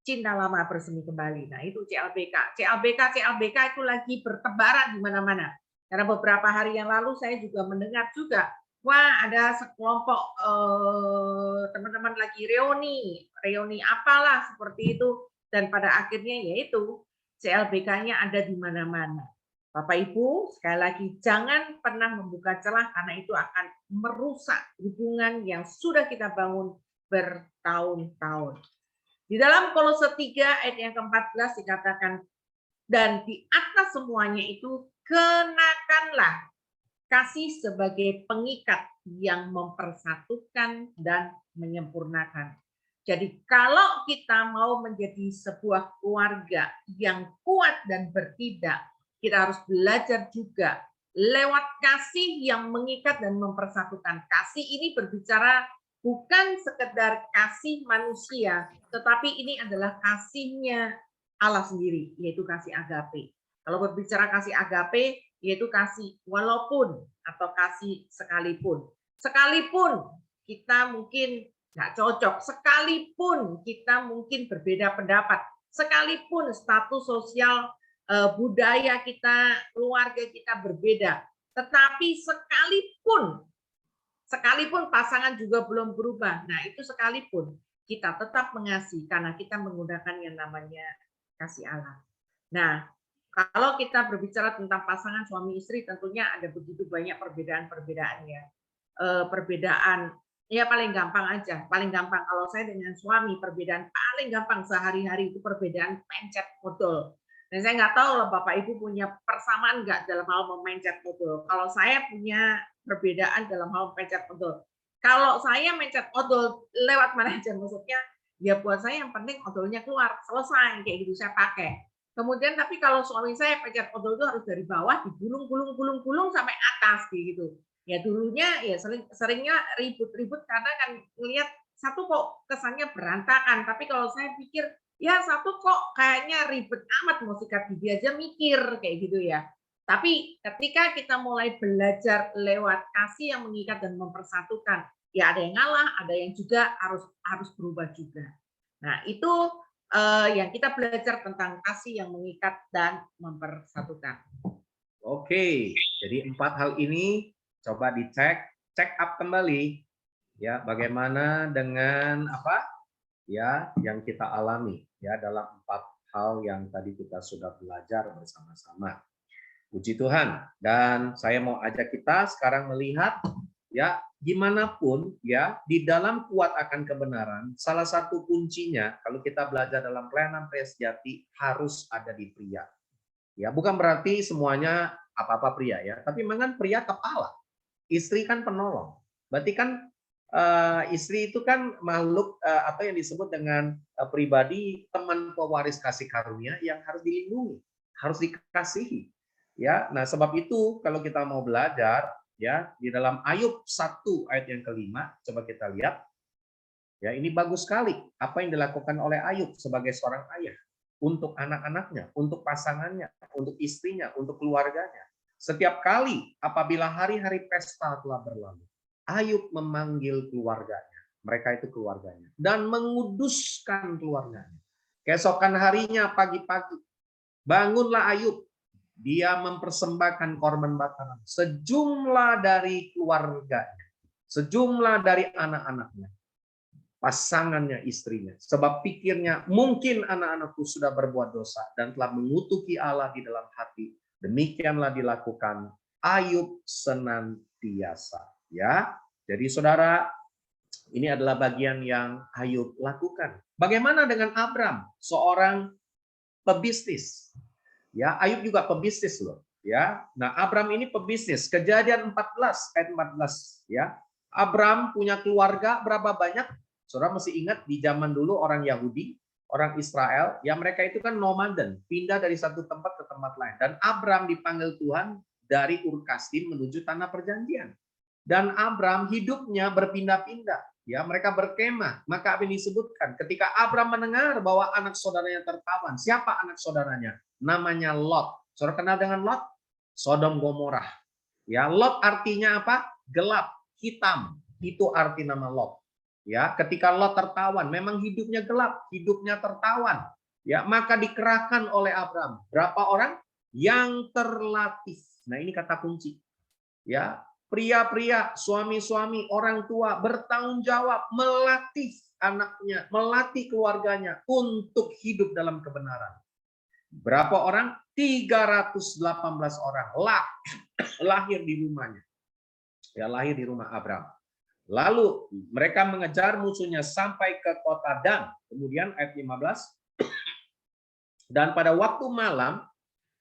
cinta lama bersemi kembali. Nah, itu CLBK. CLBK itu lagi bertebaran di mana-mana. Karena beberapa hari yang lalu saya juga mendengar juga, wah ada sekelompok teman-teman lagi reuni apalah seperti itu. Dan pada akhirnya yaitu CLBK-nya ada di mana-mana. Bapak Ibu, sekali lagi jangan pernah membuka celah karena itu akan merusak hubungan yang sudah kita bangun bertahun-tahun. Di dalam Kolose 3 ayat yang ke-14 dikatakan, dan di atas semuanya itu kenakanlah kasih sebagai pengikat yang mempersatukan dan menyempurnakan. Jadi kalau kita mau menjadi sebuah keluarga yang kuat dan bertindak, kita harus belajar juga lewat kasih yang mengikat dan mempersatukan. Kasih ini berbicara bukan sekedar kasih manusia, tetapi ini adalah kasihnya Allah sendiri, yaitu kasih agape. Kalau berbicara kasih agape, yaitu kasih walaupun atau kasih sekalipun. Sekalipun kita mungkin nggak cocok, sekalipun kita mungkin berbeda pendapat, sekalipun status sosial, budaya kita, keluarga kita berbeda, tetapi sekalipun pasangan juga belum berubah. Nah, itu sekalipun kita tetap mengasihi karena kita menggunakan yang namanya kasih Allah. Nah, kalau kita berbicara tentang pasangan suami istri, tentunya ada begitu banyak perbedaan-perbedaannya. Perbedaan, ya paling gampang aja. Paling gampang kalau saya dengan suami, perbedaan paling gampang sehari-hari itu perbedaan pencet odol. Dan saya nggak tahu lah Bapak Ibu punya persamaan nggak dalam hal memencet odol. Kalau saya punya perbedaan dalam hal mencet odol. Kalau saya mencet odol lewat mana aja, maksudnya ya buat saya yang penting odolnya keluar, selesai kayak gitu saya pakai. Kemudian tapi kalau suami saya pencet odol itu harus dari bawah digulung sampai atas kayak gitu. Ya dulunya ya seringnya ribut-ribut karena kan ngelihat satu kok kesannya berantakan, tapi kalau saya pikir ya satu kok kayaknya ribet amat, mau sikat gigi aja mikir kayak gitu ya. Tapi ketika kita mulai belajar lewat kasih yang mengikat dan mempersatukan, ya ada yang ngalah, ada yang juga harus berubah juga. Nah itu yang kita belajar tentang kasih yang mengikat dan mempersatukan. Oke, jadi 4 hal ini coba dicek, check up kembali ya, bagaimana dengan ya yang kita alami ya dalam 4 hal yang tadi kita sudah belajar bersama-sama. Puji Tuhan. Dan saya mau ajak kita sekarang melihat ya gimana pun ya di dalam kuat akan kebenaran, salah satu kuncinya kalau kita belajar dalam pelayanan pria sejati harus ada di pria. Ya, bukan berarti semuanya apa-apa pria ya, tapi memang pria kepala. Istri kan penolong. Berarti kan istri itu kan makhluk atau yang disebut dengan pribadi teman pewaris kasih karunia yang harus dilindungi, harus dikasihi. Ya, nah sebab itu kalau kita mau belajar ya di dalam Ayub 1 ayat yang ke-5, coba kita lihat. Ya, ini bagus sekali apa yang dilakukan oleh Ayub sebagai seorang ayah untuk anak-anaknya, untuk pasangannya, untuk istrinya, untuk keluarganya. Setiap kali apabila hari-hari pesta telah berlalu, Ayub memanggil keluarganya, mereka itu keluarganya, dan menguduskan keluarganya. Keesokan harinya pagi-pagi, bangunlah Ayub, dia mempersembahkan korban bakaran, sejumlah dari keluarganya, sejumlah dari anak-anaknya, pasangannya, istrinya. Sebab pikirnya, mungkin anak-anakku sudah berbuat dosa dan telah mengutuki Allah di dalam hati. Demikianlah dilakukan Ayub senantiasa. Ya, jadi saudara, ini adalah bagian yang Ayub lakukan. Bagaimana dengan Abram, seorang pebisnis? Ya, Ayub juga pebisnis loh. Ya, nah Abram ini pebisnis. Kejadian 14 ayat 14. Ya, Abram punya keluarga berapa banyak? Saudara mesti ingat di zaman dulu orang Yahudi orang Israel, ya mereka itu kan nomaden, pindah dari satu tempat ke tempat lain. Dan Abram dipanggil Tuhan dari Ur Kasdim menuju tanah perjanjian. Dan Abram hidupnya berpindah-pindah. Ya, mereka berkemah. Maka apa yang disebutkan? Ketika Abram mendengar bahwa anak saudaranya tertawan. Siapa anak saudaranya? Namanya Lot. Saudara kenal dengan Lot? Sodom Gomorrah. Ya, Lot artinya apa? Gelap, hitam. Itu arti nama Lot. Ya, ketika Lot tertawan, memang hidupnya gelap, hidupnya tertawan. Ya, maka dikerahkan oleh Abram. Berapa orang? Yang terlatih. Nah, ini kata kunci. Ya, pria-pria, suami-suami, orang tua bertanggung jawab melatih anaknya, melatih keluarganya untuk hidup dalam kebenaran. Berapa orang? 318 orang lahir di rumahnya. Ya, lahir di rumah Abram. Lalu mereka mengejar musuhnya sampai ke kota Dan. Kemudian ayat 15. Dan pada waktu malam,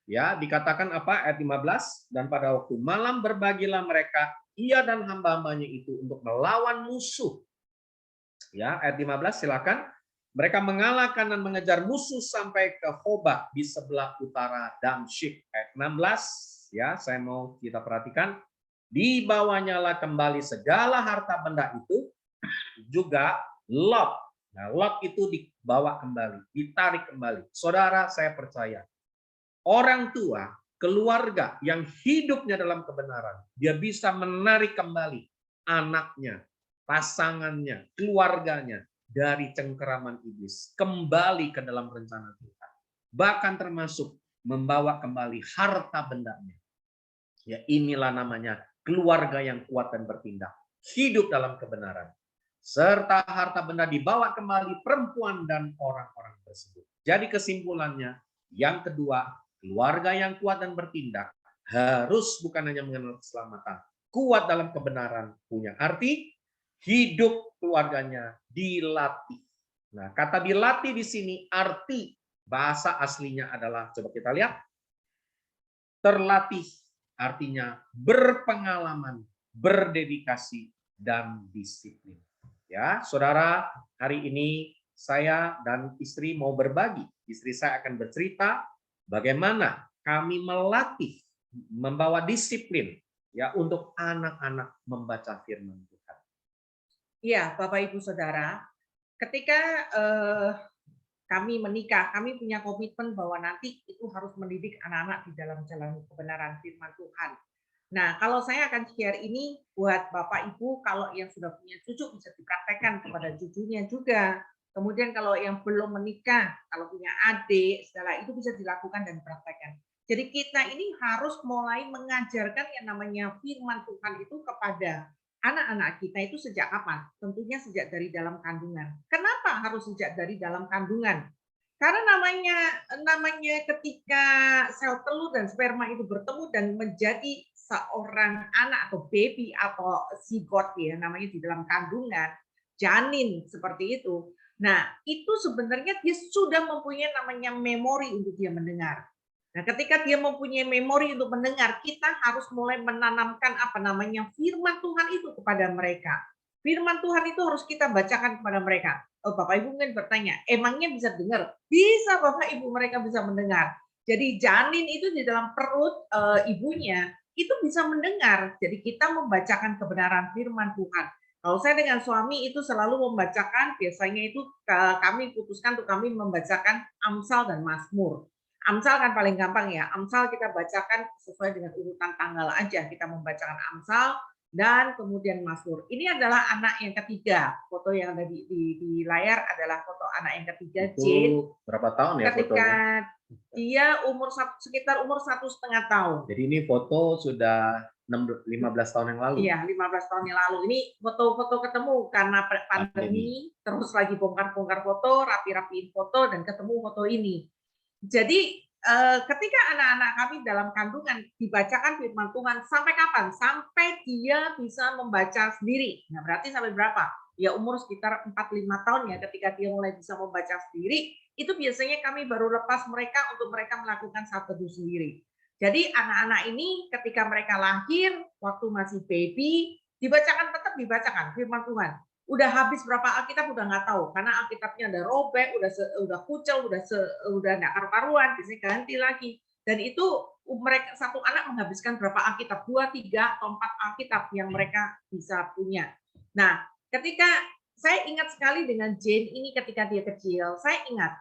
ya, dikatakan apa? Ayat 15, dan pada waktu malam berbagilah mereka, ia dan hamba-hambanya itu untuk melawan musuh. Ya, ayat 15 silakan. Mereka mengalahkan dan mengejar musuh sampai ke Hoba di sebelah utara Damsyik. Ayat 16, ya, saya mau kita perhatikan. Dibawanyalah kembali segala harta benda itu, juga Lot. Nah, Lot itu dibawa kembali, ditarik kembali. Saudara, saya percaya orang tua, keluarga yang hidupnya dalam kebenaran, dia bisa menarik kembali anaknya, pasangannya, keluarganya dari cengkeraman iblis, kembali ke dalam rencana Tuhan. Bahkan termasuk membawa kembali harta bendanya. Ya, inilah namanya keluarga yang kuat dan bertindak, hidup dalam kebenaran. Serta harta benda dibawa kembali perempuan dan orang-orang tersebut. Jadi kesimpulannya, yang kedua, keluarga yang kuat dan bertindak harus bukan hanya mengenal keselamatan, kuat dalam kebenaran, punya arti hidup keluarganya dilatih. Nah, kata dilatih di sini arti bahasa aslinya adalah, coba kita lihat, terlatih artinya berpengalaman, berdedikasi, dan disiplin. Ya, saudara, hari ini saya dan istri mau berbagi. Istri saya akan bercerita bagaimana kami melatih, membawa disiplin ya untuk anak-anak membaca firman Tuhan. Iya, Bapak Ibu Saudara, ketika kami menikah, kami punya komitmen bahwa nanti itu harus mendidik anak-anak di dalam jalan kebenaran firman Tuhan. Nah, kalau saya akan share ini buat Bapak Ibu, kalau yang sudah punya cucu bisa dipraktekkan kepada cucunya juga. Kemudian kalau yang belum menikah, kalau punya adik, segala itu bisa dilakukan dan dipraktekkan. Jadi kita ini harus mulai mengajarkan yang namanya firman Tuhan itu kepada anak-anak kita itu sejak kapan? Tentunya sejak dari dalam kandungan. Kenapa harus sejak dari dalam kandungan? Karena namanya ketika sel telur dan sperma itu bertemu dan menjadi seorang anak atau baby atau zigot ya namanya di dalam kandungan, janin seperti itu. Nah, itu sebenarnya dia sudah mempunyai namanya memori untuk dia mendengar. Nah, ketika dia mempunyai memori untuk mendengar, kita harus mulai menanamkan apa namanya firman Tuhan itu kepada mereka. Firman Tuhan itu harus kita bacakan kepada mereka. Oh, Bapak Ibu mungkin bertanya, emangnya bisa dengar? Bisa Bapak Ibu, mereka bisa mendengar. Jadi janin itu di dalam perut ibunya itu bisa mendengar. Jadi kita membacakan kebenaran firman Tuhan. Kalau saya dengan suami itu selalu membacakan, biasanya itu kami putuskan untuk kami membacakan Amsal dan Mazmur. Amsal kan paling gampang ya. Amsal kita bacakan sesuai dengan urutan tanggal aja. Kita membacakan Amsal dan kemudian Mazmur. Ini adalah anak yang ketiga. Foto yang ada di layar adalah foto anak yang ketiga. Itu berapa tahun ya ketika fotonya? dia sekitar umur 1,5 tahun. Jadi ini foto sudah 15 tahun yang lalu. Iya, 15 tahun yang lalu. Ini foto-foto ketemu karena pandemi, terus lagi bongkar-bongkar foto, rapi-rapiin foto, dan ketemu foto ini. Jadi ketika anak-anak kami dalam kandungan dibacakan firman Tuhan, sampai kapan? Sampai dia bisa membaca sendiri. Nah, berarti sampai berapa? Ya umur sekitar 4-5 tahun ya, ketika dia mulai bisa membaca sendiri, itu biasanya kami baru lepas mereka untuk mereka melakukan saat teduh sendiri. Jadi anak-anak ini ketika mereka lahir, waktu masih baby, tetap dibacakan firman Tuhan. Udah habis berapa Alkitab udah nggak tahu, karena Alkitabnya udah robek, udah kucel, udah nggak karu-karuan, biasanya ganti lagi. Dan itu mereka satu anak menghabiskan berapa Alkitab, 2, 3, atau 4 Alkitab yang mereka bisa punya. Nah, ketika saya ingat sekali dengan Jane ini ketika dia kecil, saya ingat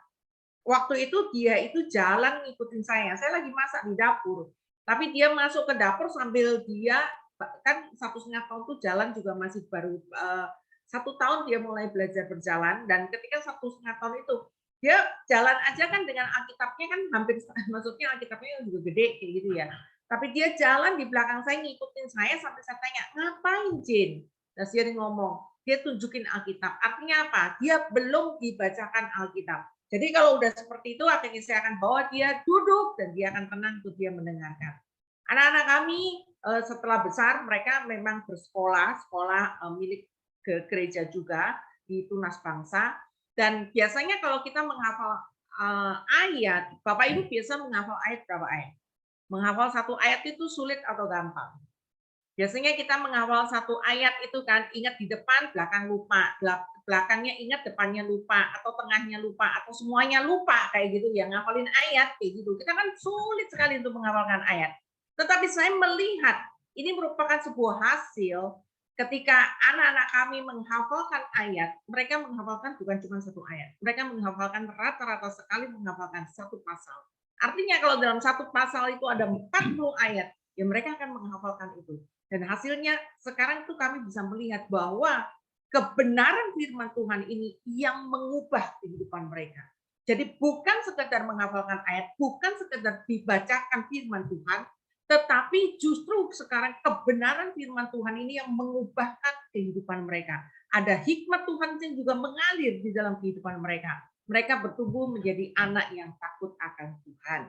waktu itu dia itu jalan ngikutin saya lagi masak di dapur, tapi dia masuk ke dapur sambil dia kan 1,5 tahun tuh jalan juga masih baru 1 tahun dia mulai belajar berjalan, dan ketika 1,5 tahun itu dia jalan aja kan dengan Alkitabnya kan hampir, maksudnya Alkitabnya juga gede kayak gitu ya. Tapi dia jalan di belakang saya ngikutin saya sampai saya tanya, "Ngapain, Jin?" Terus dia ngomong, dia tunjukin Alkitab. Artinya apa? Dia belum dibacakan Alkitab. Jadi kalau udah seperti itu, akhirnya saya akan bawa dia duduk dan dia akan tenang untuk dia mendengarkan. Anak-anak kami setelah besar mereka memang bersekolah, milik ke gereja juga di Tunas Bangsa, dan biasanya kalau kita menghafal ayat, Bapak Ibu biasa menghafal ayat berapa ayat? Menghafal 1 ayat itu sulit atau gampang? Biasanya kita menghafal 1 ayat itu kan ingat di depan, belakang lupa, belakangnya ingat, depannya lupa, atau tengahnya lupa, atau semuanya lupa kayak gitu ya, ngafalin ayat kayak gitu. Kita kan sulit sekali untuk menghafalkan ayat. Tetapi saya melihat ini merupakan sebuah hasil ketika anak-anak kami menghafalkan ayat, mereka menghafalkan bukan cuma 1 ayat. Mereka menghafalkan rata-rata sekali menghafalkan 1 pasal. Artinya kalau dalam 1 pasal itu ada 40 ayat, ya mereka akan menghafalkan itu. Dan hasilnya sekarang itu kami bisa melihat bahwa kebenaran firman Tuhan ini yang mengubah kehidupan mereka. Jadi bukan sekedar menghafalkan ayat, bukan sekedar dibacakan firman Tuhan, tetapi justru sekarang kebenaran firman Tuhan ini yang mengubahkan kehidupan mereka. Ada hikmat Tuhan yang juga mengalir di dalam kehidupan mereka. Mereka bertumbuh menjadi anak yang takut akan Tuhan.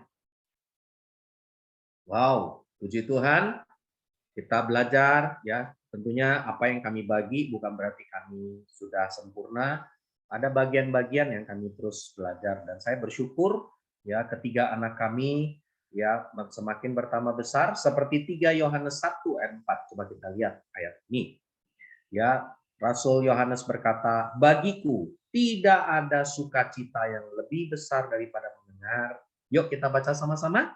Wow, puji Tuhan. Kita belajar ya, tentunya apa yang kami bagi bukan berarti kami sudah sempurna. Ada bagian-bagian yang kami terus belajar, dan saya bersyukur ya ketiga anak kami ya semakin bertambah besar seperti 3 Yohanes 1 ayat 4. Coba kita lihat ayat ini. Ya, Rasul Yohanes berkata, "Bagiku tidak ada sukacita yang lebih besar daripada mendengar." Yuk kita baca sama-sama.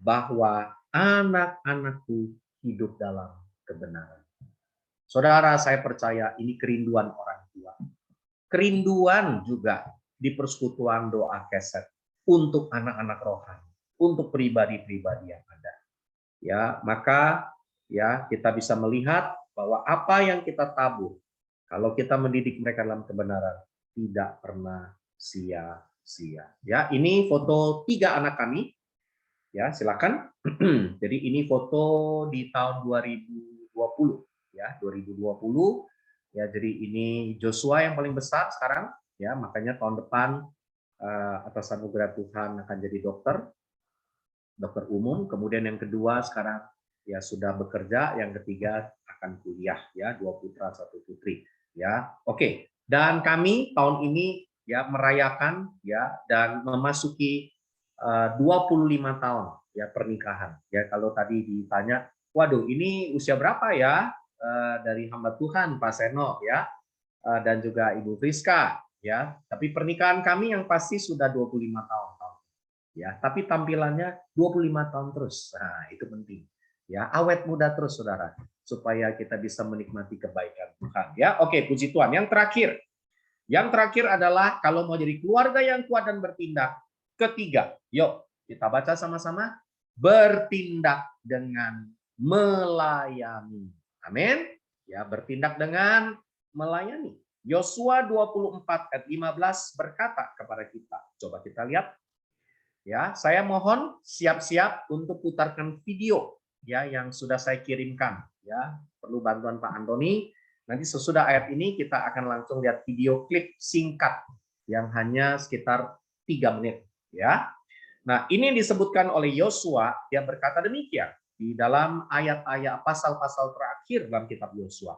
Bahwa anak-anakku hidup dalam kebenaran. Saudara, saya percaya ini kerinduan orang tua. Kerinduan juga di persekutuan doa keset untuk anak-anak rohani, untuk pribadi-pribadi yang ada. Ya, maka ya kita bisa melihat bahwa apa yang kita tabur kalau kita mendidik mereka dalam kebenaran tidak pernah sia-sia. Ya, ini foto 3 anak kami. Ya, silakan. Jadi ini foto di tahun 2020 ya, 2020. Ya, jadi ini Joshua yang paling besar sekarang ya, makanya tahun depan atas anugerah Tuhan akan jadi dokter umum. Kemudian yang kedua sekarang ya sudah bekerja, yang ketiga akan kuliah ya, 2 putra 1 putri ya. Oke. Dan kami tahun ini ya merayakan ya dan memasuki 25 tahun ya pernikahan. Ya, kalau tadi ditanya, waduh ini usia berapa ya dari hamba Tuhan Pak Seno ya dan juga Ibu Friska ya. Tapi pernikahan kami yang pasti sudah 25 tahun. Ya, tapi tampilannya 25 tahun terus. Nah, itu penting. Ya, awet muda terus Saudara, supaya kita bisa menikmati kebaikan Tuhan ya. Oke, puji Tuhan. Yang terakhir adalah kalau mau jadi keluarga yang kuat dan bertindak, ketiga, yuk kita baca sama-sama, bertindak dengan melayani. Amin. Ya, bertindak dengan melayani. Yosua 24 ayat 15 berkata kepada kita. Coba kita lihat. Ya, saya mohon siap-siap untuk putarkan video ya yang sudah saya kirimkan ya. Perlu bantuan Pak Antoni. Nanti sesudah ayat ini kita akan langsung lihat video klip singkat yang hanya sekitar 3 menit ya. Nah, ini disebutkan oleh Yosua, dia berkata demikian di dalam ayat-ayat pasal-pasal terakhir dalam kitab Yosua.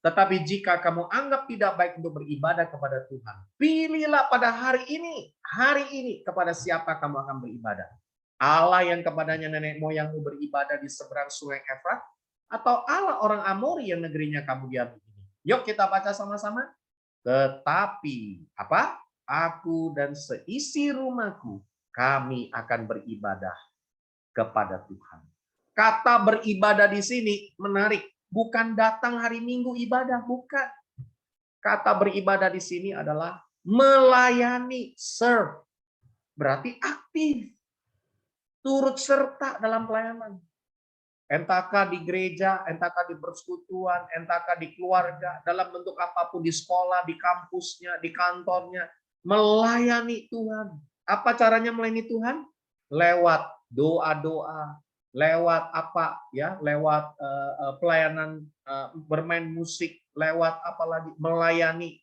Tetapi jika kamu anggap tidak baik untuk beribadah kepada Tuhan, pilihlah pada hari ini kepada siapa kamu akan beribadah. Allah yang kepadanya nenek moyangmu beribadah di seberang sungai Efrat, atau Allah orang Amori yang negerinya kamu diami ini. Yuk kita baca sama-sama. Tetapi apa? Aku dan seisi rumahku, kami akan beribadah kepada Tuhan. Kata beribadah di sini menarik. Bukan datang hari Minggu ibadah, bukan. Kata beribadah di sini adalah melayani, serve. Berarti aktif. Turut serta dalam pelayanan. Entahkah di gereja, entahkah di persekutuan, entahkah di keluarga, dalam bentuk apapun, di sekolah, di kampusnya, di kantornya, melayani Tuhan. Apa caranya melayani Tuhan? Lewat doa-doa, lewat apa ya? Lewat pelayanan bermain musik, lewat apa lagi? Melayani,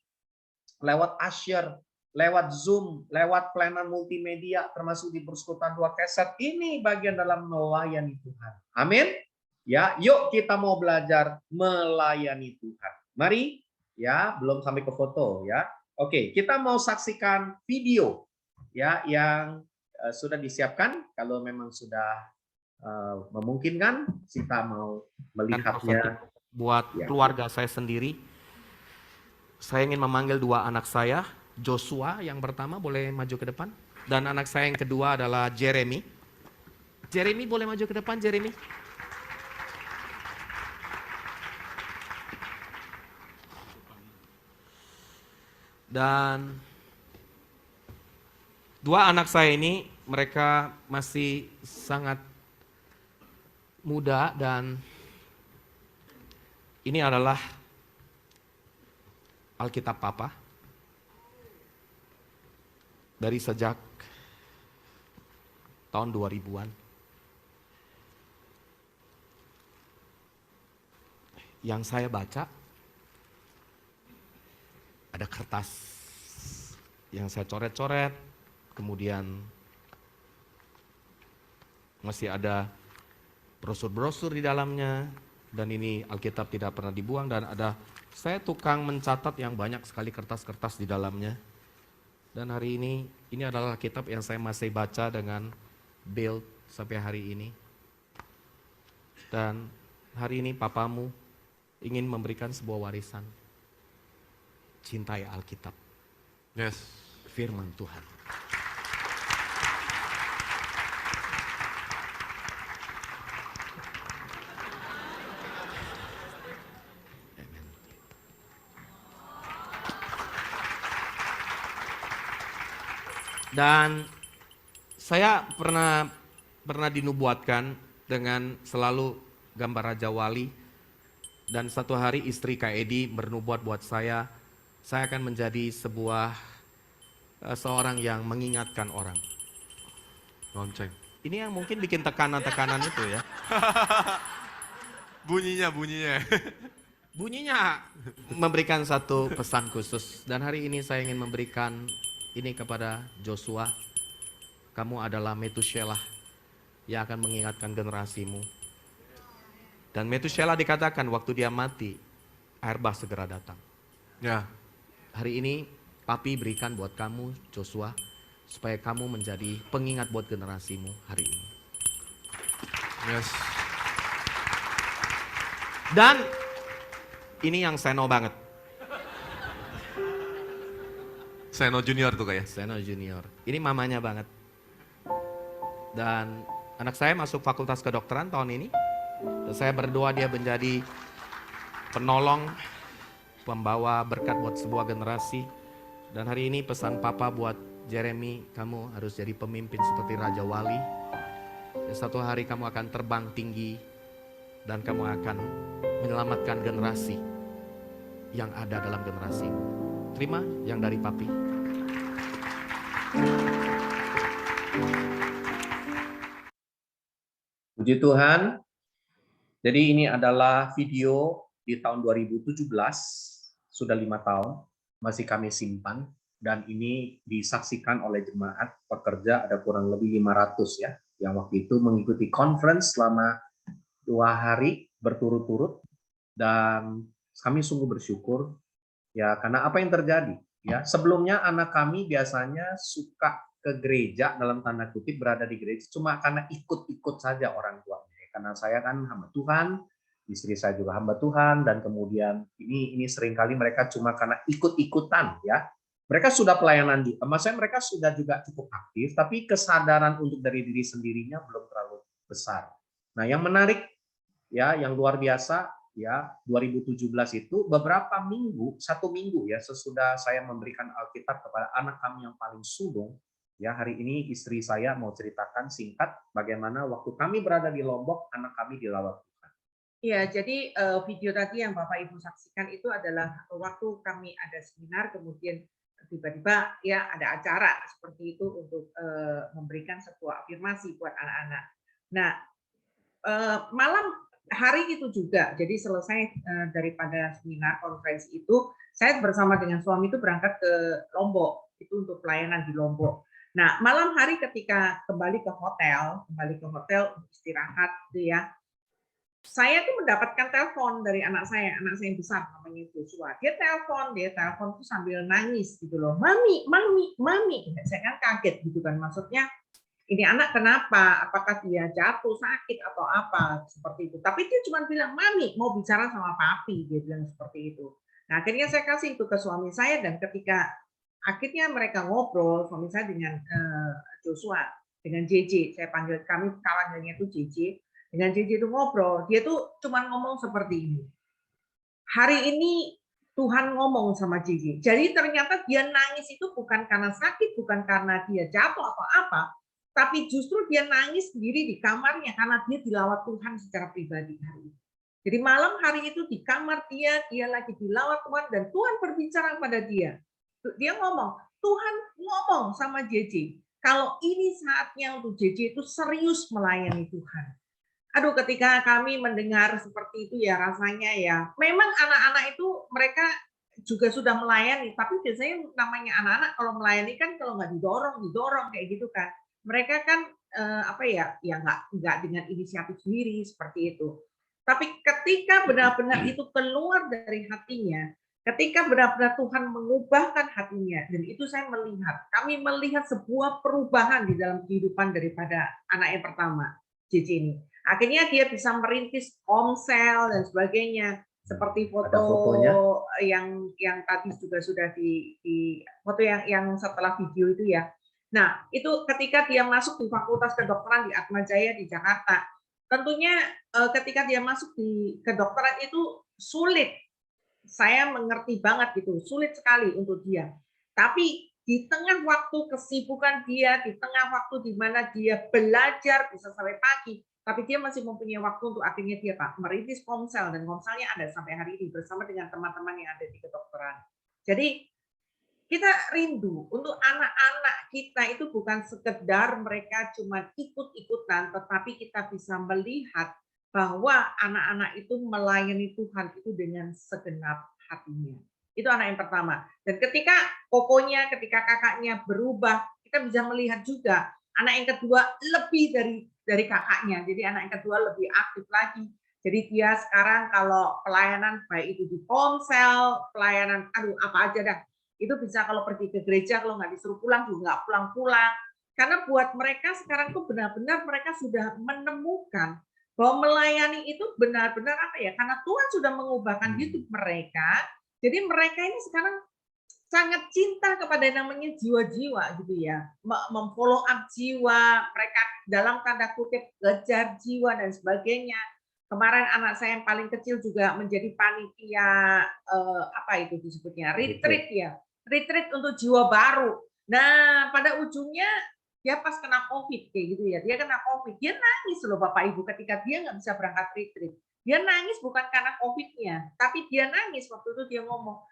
lewat asyir, lewat Zoom, lewat pelayanan multimedia, termasuk di persekutuan 2 Keset. Ini bagian dalam melayani Tuhan. Amin. Ya, yuk kita mau belajar melayani Tuhan. Mari, ya, belum sampai ke foto ya. Oke, kita mau saksikan video ya yang sudah disiapkan. Kalau memang sudah memungkinkan, kita mau melihatnya. Buat keluarga saya sendiri, saya ingin memanggil 2 anak saya. Joshua yang pertama boleh maju ke depan, dan anak saya yang kedua adalah Jeremy. Jeremy boleh maju ke depan, Jeremy. Dan 2 anak saya ini mereka masih sangat muda, dan ini adalah Alkitab Papa. Dari sejak tahun 2000-an. Yang saya baca, ada kertas yang saya coret-coret, kemudian masih ada brosur-brosur di dalamnya, dan ini Alkitab tidak pernah dibuang, dan ada, saya tukang mencatat yang banyak sekali kertas-kertas di dalamnya. Dan hari ini adalah kitab yang saya masih baca dengan build sampai hari ini. Dan hari ini papamu ingin memberikan sebuah warisan. Cintai Alkitab. Yes. Firman Tuhan. Dan saya pernah dinubuatkan dengan selalu gambar Raja Wali, dan satu hari istri Kak Edi bernubuat buat saya akan menjadi seorang yang mengingatkan orang. Lonceng. Ini yang mungkin bikin tekanan-tekanan itu ya. Bunyinya. Bunyinya memberikan satu pesan khusus, dan hari ini saya ingin memberikan ini kepada Joshua. Kamu adalah Metusela yang akan mengingatkan generasimu. Dan Metusela dikatakan waktu dia mati, air bah segera datang. Ya. Hari ini Papi berikan buat kamu Joshua, supaya kamu menjadi pengingat buat generasimu hari ini. Yes. Dan ini yang Seno banget. Seno Junior tuh kayak. Seno Junior. Ini mamanya banget. Dan anak saya masuk fakultas kedokteran tahun ini. Dan saya berdoa dia menjadi penolong, pembawa berkat buat sebuah generasi. Dan hari ini pesan Papa buat Jeremy, kamu harus jadi pemimpin seperti Raja Wali. Dan satu hari kamu akan terbang tinggi dan kamu akan menyelamatkan generasi yang ada dalam generasi. Terima yang dari Papi. Puji Tuhan. Jadi ini adalah video di tahun 2017, sudah 5 tahun, masih kami simpan, dan ini disaksikan oleh jemaat pekerja ada kurang lebih 500 ya, yang waktu itu mengikuti conference selama 2 hari berturut-turut, dan kami sungguh bersyukur ya, karena apa yang terjadi ya. Sebelumnya anak kami biasanya suka ke gereja, dalam tanda kutip berada di gereja cuma karena ikut-ikut saja orang tuanya. Karena saya kan hamba Tuhan, istri saya juga hamba Tuhan, dan kemudian ini seringkali mereka cuma karena ikut-ikutan ya. Mereka sudah pelayanan juga, maksudnya mereka sudah juga cukup aktif, tapi kesadaran untuk dari diri sendirinya belum terlalu besar. Nah, yang menarik ya, yang luar biasa ya, 2017 itu beberapa minggu, 1 minggu ya sesudah saya memberikan Alkitab kepada anak kami yang paling sulung, ya hari ini istri saya mau ceritakan singkat bagaimana waktu kami berada di Lombok, anak kami dilawat Tuhan. Iya, jadi video tadi yang Bapak Ibu saksikan itu adalah waktu kami ada seminar, kemudian tiba-tiba ya ada acara seperti itu untuk memberikan sebuah afirmasi buat anak-anak. Nah, malam hari itu juga, jadi selesai daripada seminar konferensi itu, saya bersama dengan suami itu berangkat ke Lombok, itu untuk pelayanan di Lombok. Nah, malam hari ketika kembali ke hotel untuk istirahat gitu ya, saya tuh mendapatkan telepon dari anak saya yang besar namanya Joshua. Dia telepon tuh sambil nangis gitu loh. Mami. Saya kan kaget gitu kan. Maksudnya ini anak kenapa? Apakah dia jatuh sakit atau apa seperti itu. Tapi dia cuma bilang, "Mami, mau bicara sama papi." Dia bilang seperti itu. Nah, akhirnya saya kasih itu ke suami saya, dan ketika akhirnya mereka ngobrol, suami saya dengan Joshua, dengan JJ, kami kawannya itu JJ. Dengan JJ itu ngobrol, dia tuh cuma ngomong seperti ini. Hari ini Tuhan ngomong sama JJ. Jadi ternyata dia nangis itu bukan karena sakit, bukan karena dia jatuh atau apa, tapi justru dia nangis sendiri di kamarnya karena dia dilawat Tuhan secara pribadi hari ini. Jadi malam hari itu di kamar dia lagi dilawat Tuhan, dan Tuhan berbicara kepada dia. Dia ngomong, Tuhan ngomong sama JJ, kalau ini saatnya untuk JJ itu serius melayani Tuhan. Aduh, ketika kami mendengar seperti itu ya rasanya ya, memang anak-anak itu mereka juga sudah melayani, tapi biasanya namanya anak-anak kalau melayani kan kalau nggak didorong kayak gitu kan. Mereka kan nggak dengan inisiatif sendiri seperti itu. Tapi ketika benar-benar itu keluar dari hatinya, ketika benar-benar Tuhan mengubahkan hatinya, dan itu kami melihat sebuah perubahan di dalam kehidupan daripada anak yang pertama, JJ ini. Akhirnya dia bisa merintis komsel dan sebagainya, seperti foto yang tadi juga sudah di foto yang setelah video itu ya. Nah, itu ketika dia masuk di Fakultas Kedokteran di Atmajaya di Jakarta. Tentunya ketika dia masuk di kedokteran itu sulit. Saya mengerti banget gitu, sulit sekali untuk dia. Tapi di tengah waktu kesibukan dia, di tengah waktu di mana dia belajar bisa sampai pagi, tapi dia masih mempunyai waktu untuk akhirnya dia merintis komsel, dan komselnya ada sampai hari ini bersama dengan teman-teman yang ada di kedokteran. Jadi kita rindu untuk anak-anak kita itu bukan sekedar mereka cuma ikut-ikutan, tetapi kita bisa melihat bahwa anak-anak itu melayani Tuhan itu dengan segenap hatinya. Itu anak yang pertama. Dan ketika ketika kakaknya berubah, kita bisa melihat juga anak yang kedua lebih dari kakaknya. Jadi anak yang kedua lebih aktif lagi. Jadi dia sekarang kalau pelayanan baik itu di ponsel, pelayanan apa aja dah. Itu bisa kalau pergi ke gereja, kalau nggak disuruh pulang juga nggak pulang-pulang. Karena buat mereka sekarang tuh benar-benar mereka sudah menemukan bahwa melayani itu benar-benar karena Tuhan sudah mengubahkan hidup mereka. Jadi mereka ini sekarang sangat cinta kepada namanya jiwa-jiwa gitu ya, memfollow up jiwa, mereka dalam tanda kutip kejar jiwa dan sebagainya. Kemarin anak saya yang paling kecil juga menjadi panitia itu disebutnya retreat untuk jiwa baru. Nah, pada ujungnya dia pas kena COVID kayak gitu ya, dia kena COVID, dia nangis loh Bapak Ibu ketika dia nggak bisa berangkat retreat. Dia nangis bukan karena COVID-nya, tapi dia nangis waktu itu dia ngomong,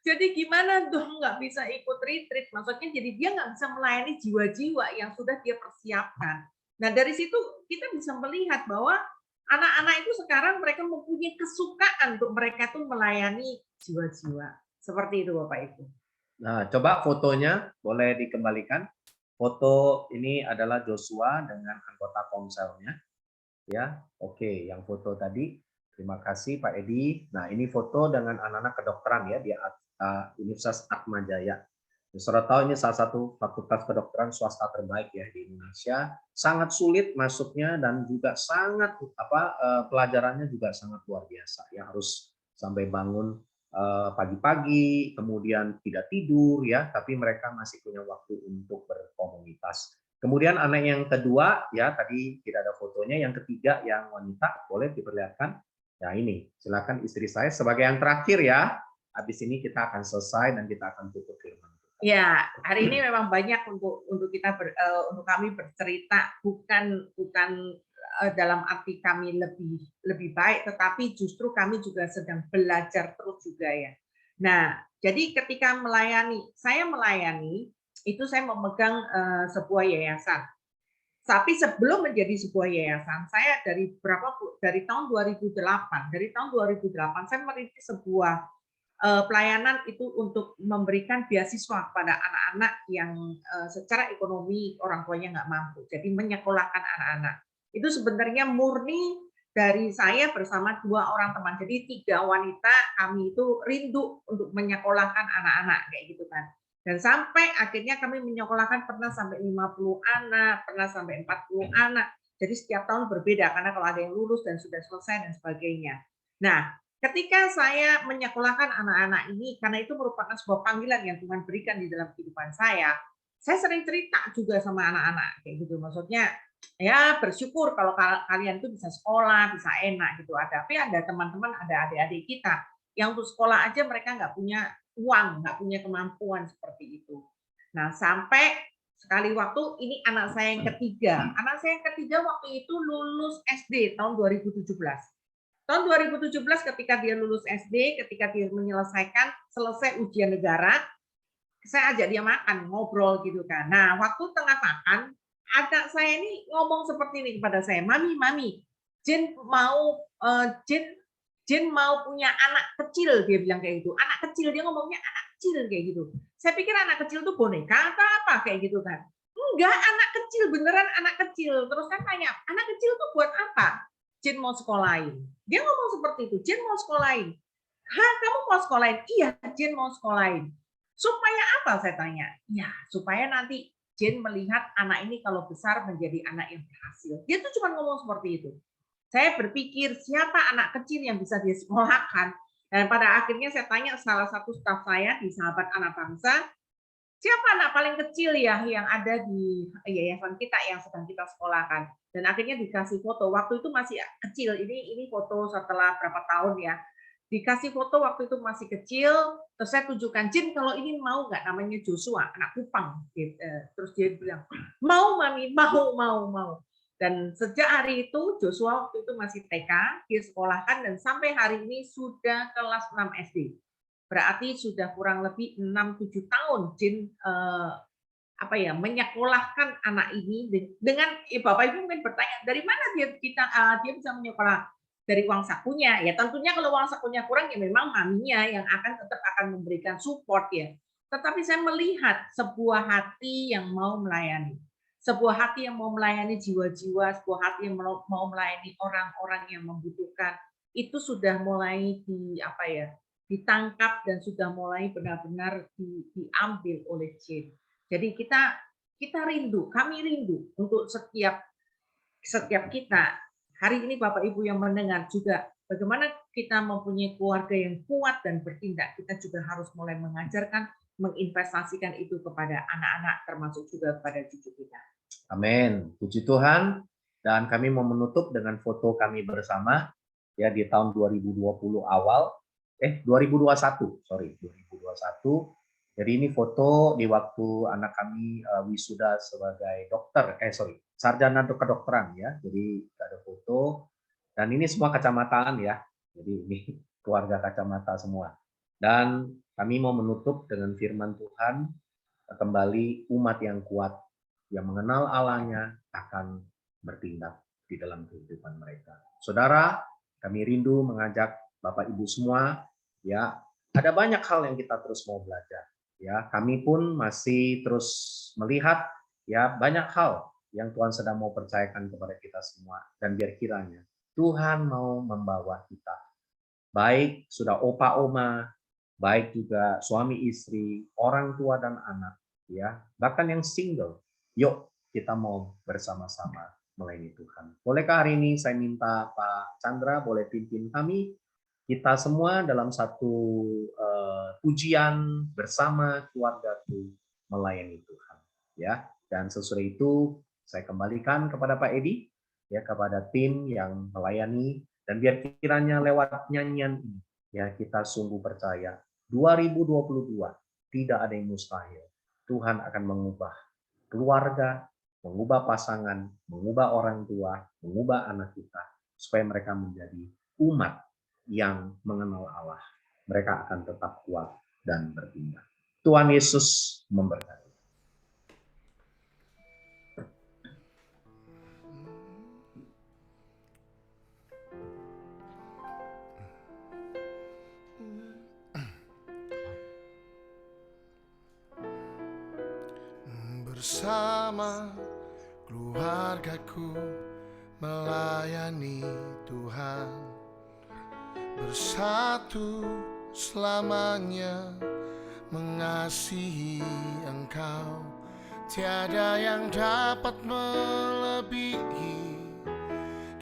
jadi gimana dong nggak bisa ikut retreat? Maksudnya jadi dia nggak bisa melayani jiwa-jiwa yang sudah dia persiapkan. Nah dari situ kita bisa melihat bahwa anak-anak itu sekarang mereka mempunyai kesukaan untuk mereka tuh melayani jiwa-jiwa. Seperti itu Bapak Ibu. Nah coba fotonya boleh dikembalikan. Foto ini adalah Joshua dengan anggota komselnya. Ya, oke, yang foto tadi. Terima kasih Pak Edi. Nah, ini foto dengan anak-anak kedokteran ya di Universitas Atmajaya. Saudara tahu ini salah satu fakultas kedokteran swasta terbaik ya di Indonesia. Sangat sulit masuknya dan juga sangat pelajarannya juga sangat luar biasa. Ya harus sampai bangun pagi-pagi, kemudian tidak tidur ya, tapi mereka masih punya waktu untuk berkomunitas. Kemudian anak yang kedua ya tadi tidak ada fotonya, yang ketiga yang wanita boleh diperlihatkan. Ya ini, silakan istri saya sebagai yang terakhir ya. Habis ini kita akan selesai dan kita akan tutup firman. Ya, hari ini memang banyak untuk kita untuk kami bercerita, bukan dalam arti kami lebih baik, tetapi justru kami juga sedang belajar terus juga ya. Nah, jadi ketika saya melayani itu saya memegang sebuah yayasan. Tapi sebelum menjadi sebuah yayasan, saya dari tahun 2008. Dari tahun 2008 saya merintis sebuah pelayanan itu untuk memberikan beasiswa kepada anak-anak yang secara ekonomi orang tuanya nggak mampu. Jadi menyekolahkan anak-anak. Itu sebenarnya murni dari saya bersama 2 orang teman. Jadi 3 wanita kami itu rindu untuk menyekolahkan anak-anak kayak gitu kan. Dan sampai akhirnya kami menyekolahkan pernah sampai 50 anak, pernah sampai 40 anak. Jadi setiap tahun berbeda karena kalau ada yang lulus dan sudah selesai dan sebagainya. Nah, ketika saya menyekolahkan anak-anak ini, karena itu merupakan sebuah panggilan yang Tuhan berikan di dalam kehidupan saya sering cerita juga sama anak-anak kayak gitu. Maksudnya ya bersyukur kalau kalian itu bisa sekolah, bisa enak gitu. Tapi ada teman-teman, ada adik-adik kita yang untuk sekolah aja mereka nggak punya uang, nggak punya kemampuan seperti itu. Nah, sampai sekali waktu ini anak saya yang ketiga. Anak saya yang ketiga waktu itu lulus SD tahun 2017. Tahun 2017 ketika dia lulus SD, ketika dia selesai ujian negara, saya ajak dia makan, ngobrol gitu kan. Nah, waktu tengah makan, anak saya ini ngomong seperti ini kepada saya, "Mami, Jen mau punya anak kecil," dia bilang kayak gitu. Anak kecil, dia ngomongnya anak kecil kayak gitu. Saya pikir anak kecil itu boneka atau apa kayak gitu kan. Enggak, anak kecil, beneran anak kecil. Terus saya tanya, "Anak kecil itu buat apa?" "Jen mau sekolahin." Dia ngomong seperti itu, "Jen mau sekolahin." "Hah, kamu mau sekolahin?" "Iya, Jen mau sekolahin." "Supaya apa?" saya tanya. "Ya, supaya nanti Jen melihat anak ini kalau besar menjadi anak yang berhasil." Dia tuh cuma ngomong seperti itu. Saya berpikir siapa anak kecil yang bisa dia sekolahkan. Dan pada akhirnya saya tanya salah satu staf saya di Sahabat Anak Bangsa, siapa anak paling kecil ya yang ada di yayasan kita yang sedang kita sekolahkan. Dan akhirnya dikasih foto. Waktu itu masih kecil. Ini foto setelah berapa tahun ya. Dikasih foto waktu itu masih kecil. Terus saya tunjukkan, "Jin, kalau ini mau nggak?" Namanya Joshua, anak Kupang. Terus dia bilang, "Mau, Mami, mau." Dan sejak hari itu, Joshua waktu itu masih TK, dia sekolahkan dan sampai hari ini sudah kelas 6 SD. Berarti sudah kurang lebih 6-7 tahun Jin menyekolahkan anak ini dengan Bapak Ibu mungkin bertanya, dari mana dia bisa menyekolah? Dari uang sakunya. Ya tentunya kalau uang sakunya kurang ya memang maminya yang tetap akan memberikan support ya. Tetapi saya melihat sebuah hati yang mau melayani. Sebuah hati yang mau melayani jiwa-jiwa, sebuah hati yang mau melayani orang-orang yang membutuhkan, itu sudah mulai ditangkap dan sudah mulai benar-benar diambil oleh Jin. Jadi kami rindu untuk setiap kita. Hari ini Bapak Ibu yang mendengar juga bagaimana kita mempunyai keluarga yang kuat dan bertindak. Kita juga harus mulai mengajarkan, menginvestasikan itu kepada anak-anak termasuk juga kepada cucu kita. Amin. Puji Tuhan. Dan kami mau menutup dengan foto kami bersama ya di tahun 2020 awal. 2021. Jadi ini foto di waktu anak kami wisuda sebagai sarjana kedokteran ya. Jadi ada foto dan ini semua kacamataan ya. Jadi ini keluarga kacamata semua. Dan kami mau menutup dengan firman Tuhan, kembali umat yang kuat yang mengenal Allahnya akan bertindak di dalam kehidupan mereka. Saudara, kami rindu mengajak Bapak Ibu semua ya, ada banyak hal yang kita terus mau belajar. Ya, kami pun masih terus melihat ya banyak hal yang Tuhan sedang mau percayakan kepada kita semua, dan biar kiranya Tuhan mau membawa kita. Baik sudah opa oma, baik juga suami istri, orang tua dan anak, ya, bahkan yang single. Yuk kita mau bersama-sama melayani Tuhan. Bolehkah hari ini saya minta Pak Chandra boleh pimpin kami, kita semua dalam satu pujian bersama keluargaku melayani Tuhan, ya. Dan sesudah itu saya kembalikan kepada Pak Edi, ya, kepada tim yang melayani, dan biar kiranya lewat nyanyian ini, ya, kita sungguh percaya 2022 tidak ada yang mustahil. Tuhan akan mengubah keluarga, mengubah pasangan, mengubah orang tua, mengubah anak kita, supaya mereka menjadi umat yang mengenal Allah. Mereka akan tetap kuat dan berpindah. Tuhan Yesus memberkati. Bersama keluargaku melayani Tuhan, bersatu selamanya mengasihi Engkau. Tiada yang dapat melebihi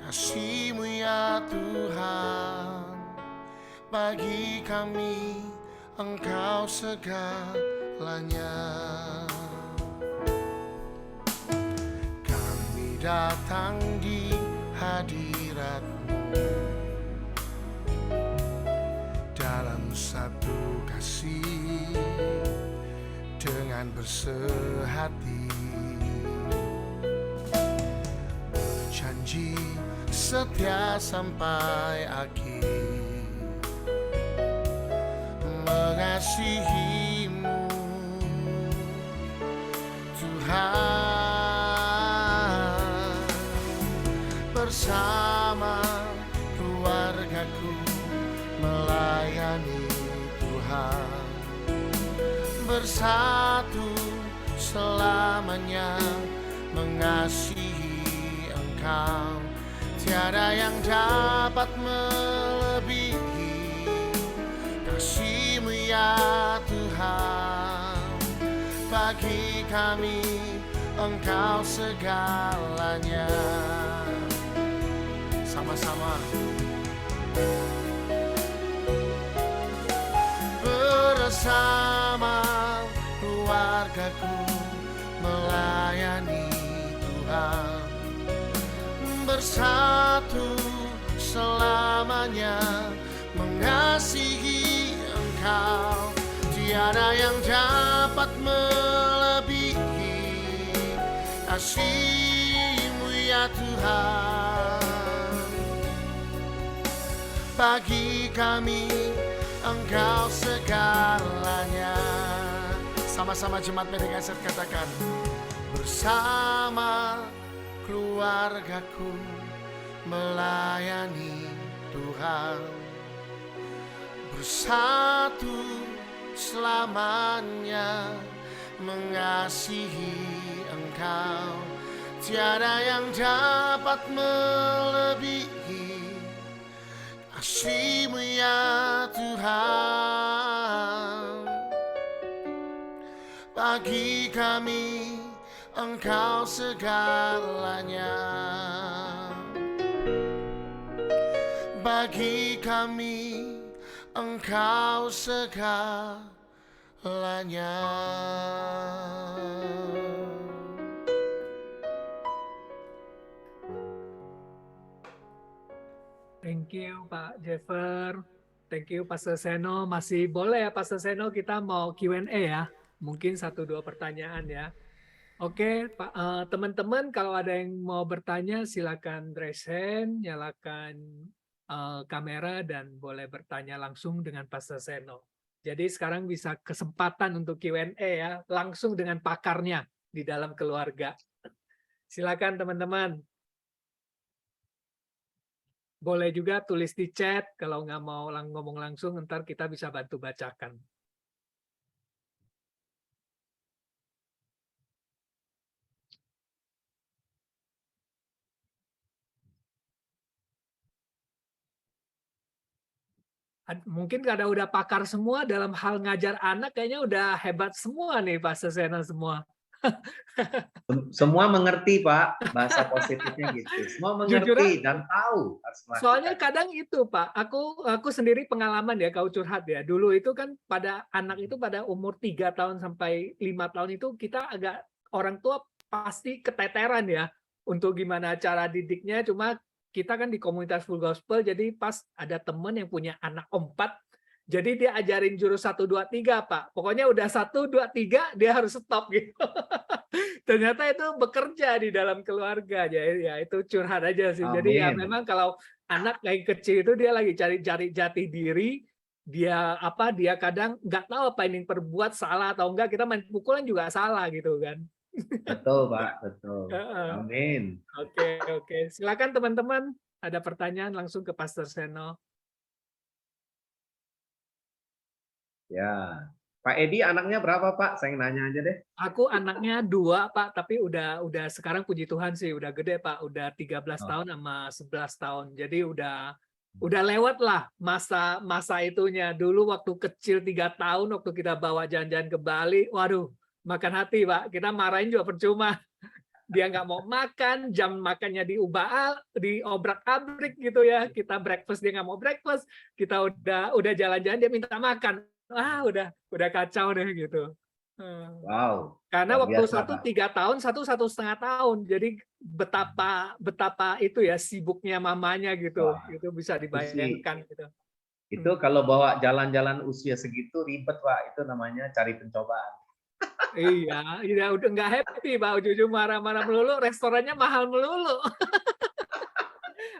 kasih-Mu ya Tuhan. Bagi kami Engkau segalanya. Kami datang di hadirat-Mu dalam satu kasih, dengan bersehati, berjanji setia sampai akhir, mengasihi-Mu Tuhan. Bersama keluargaku melayani Tuhan, bersatu selamanya mengasihi Engkau. Tiada yang dapat melebihi kasih-Mu ya Tuhan. Bagi kami Engkau segalanya. Sama-sama. Bersama keluargaku melayani Tuhan, bersatu selamanya mengasihi Engkau. Tiada yang dapat melebihi kasih-Mu ya Tuhan. Bagi kami Engkau segalanya. Sama-sama jemaat Medegaset katakan, bersama keluargaku melayani Tuhan, bersatu selamanya mengasihi Engkau. Tiada yang dapat melebihi kasih-Mu ya Tuhan. Bagi kami Engkau segalanya. Bagi kami Engkau segalanya. Thank you Pak Jeffer, thank you Pastor Seno. Masih boleh ya Pastor Seno, kita mau Q&A ya, mungkin 1-2 pertanyaan ya. Oke Pak, teman-teman kalau ada yang mau bertanya silakan raise hand, nyalakan kamera dan boleh bertanya langsung dengan Pastor Seno. Jadi sekarang bisa kesempatan untuk Q&A ya, langsung dengan pakarnya di dalam keluarga. Silakan teman-teman. Boleh juga tulis di chat, kalau nggak mau ngomong langsung, ntar kita bisa bantu bacakan. Mungkin karena udah pakar semua dalam hal ngajar anak, kayaknya udah hebat semua nih Pastor Seno semua. Semua mengerti, Pak. Bahasa positifnya gitu. Semua Jujur mengerti dan tahu harus soalnya melakukan. kadang itu Pak, aku sendiri pengalaman ya, kau curhat ya. Dulu itu kan pada anak itu pada umur 3 tahun sampai 5 tahun itu kita agak orang tua pasti keteteran ya untuk gimana cara didiknya. Cuma kita kan di komunitas Full Gospel, jadi pas ada temen yang punya anak 4, jadi dia ajarin jurus 1, 2, 3 Pak. Pokoknya udah 1, 2, 3 dia harus stop gitu. Ternyata itu bekerja di dalam keluarga. Jadi ya itu curhat aja sih. Jadi ya Amin. memang kalau anak kayak kecil itu dia lagi cari jati diri, dia kadang nggak tahu apa yang perbuat salah atau enggak, kita main pukulan juga salah gitu kan. Betul, Pak. Betul. Heeh. Amin. Oke. Silakan teman-teman, ada pertanyaan langsung ke Pastor Seno. Ya. Pak Edi anaknya berapa, Pak? Saya nanya aja deh. Aku anaknya 2 Pak, tapi udah sekarang puji Tuhan sih udah gede Pak, udah 13 tahun sama 11 tahun. Jadi udah lewat lah masa itunya. Dulu waktu kecil 3 tahun waktu kita bawa jalan-jalan ke Bali, waduh, makan hati Pak. Kita marahin juga percuma. Dia nggak mau makan, jam makannya diobrak-abrik gitu ya. Kita breakfast, dia nggak mau breakfast. Kita udah jalan-jalan, dia minta makan. Udah kacau deh gitu. Wow. Karena Luar waktu biasa, satu Pak. 3 tahun, 1,5 tahun. Jadi betapa itu ya sibuknya mamanya gitu. Wah, Itu bisa itu sih. dibayangkan gitu. Itu kalau bawa jalan-jalan usia segitu ribet, Pak. Itu namanya cari pencobaan. Iya, udah nggak happy Pak. Ujung-ujung marah-marah melulu, restorannya mahal melulu.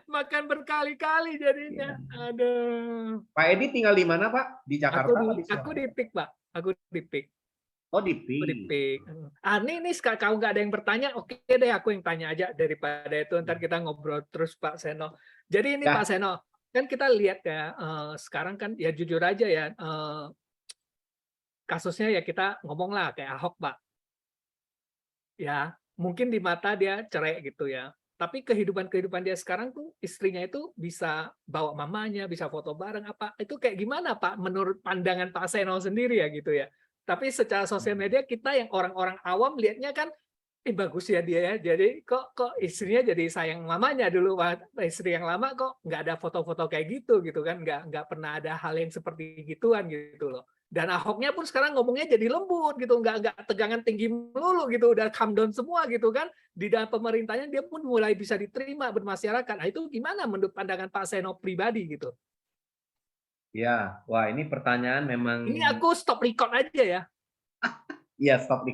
Makan berkali-kali jadinya. Aduh. Pak Edi tinggal di mana, Pak? Di Jakarta apa di Aku Surabaya? di PIK Pak. Aku di PIK. Oh, di Aku di PIK. PIK. Ini kalau nggak ada yang bertanya, oke deh aku yang tanya aja daripada itu ntar kita ngobrol terus Pak Seno. Jadi ini Ya. Pak Seno, kan kita lihat ya sekarang kan ya jujur aja ya kasusnya ya kita ngomong lah kayak Ahok Pak. Ya mungkin di mata dia cerai gitu ya. Tapi kehidupan dia sekarang tuh istrinya itu bisa bawa mamanya, bisa foto bareng apa. Itu kayak gimana Pak menurut pandangan Pak Seno sendiri ya gitu ya. Tapi secara sosial media kita yang orang-orang awam lihatnya kan bagus ya dia ya. Jadi kok istrinya jadi sayang mamanya dulu. Istri yang lama kok nggak ada foto-foto kayak gitu kan. Nggak pernah ada hal yang seperti gituan gitu loh. Dan Ahoknya pun sekarang ngomongnya jadi lembut gitu, nggak tegangan tinggi melulu gitu, udah calm down semua gitu kan. Di dalam pemerintahnya dia pun mulai bisa diterima bermasyarakat. Nah, itu gimana menurut pandangan Pak Seno pribadi gitu? Ya, wah ini pertanyaan memang. Ini aku stop record aja ya. Iya, stop record.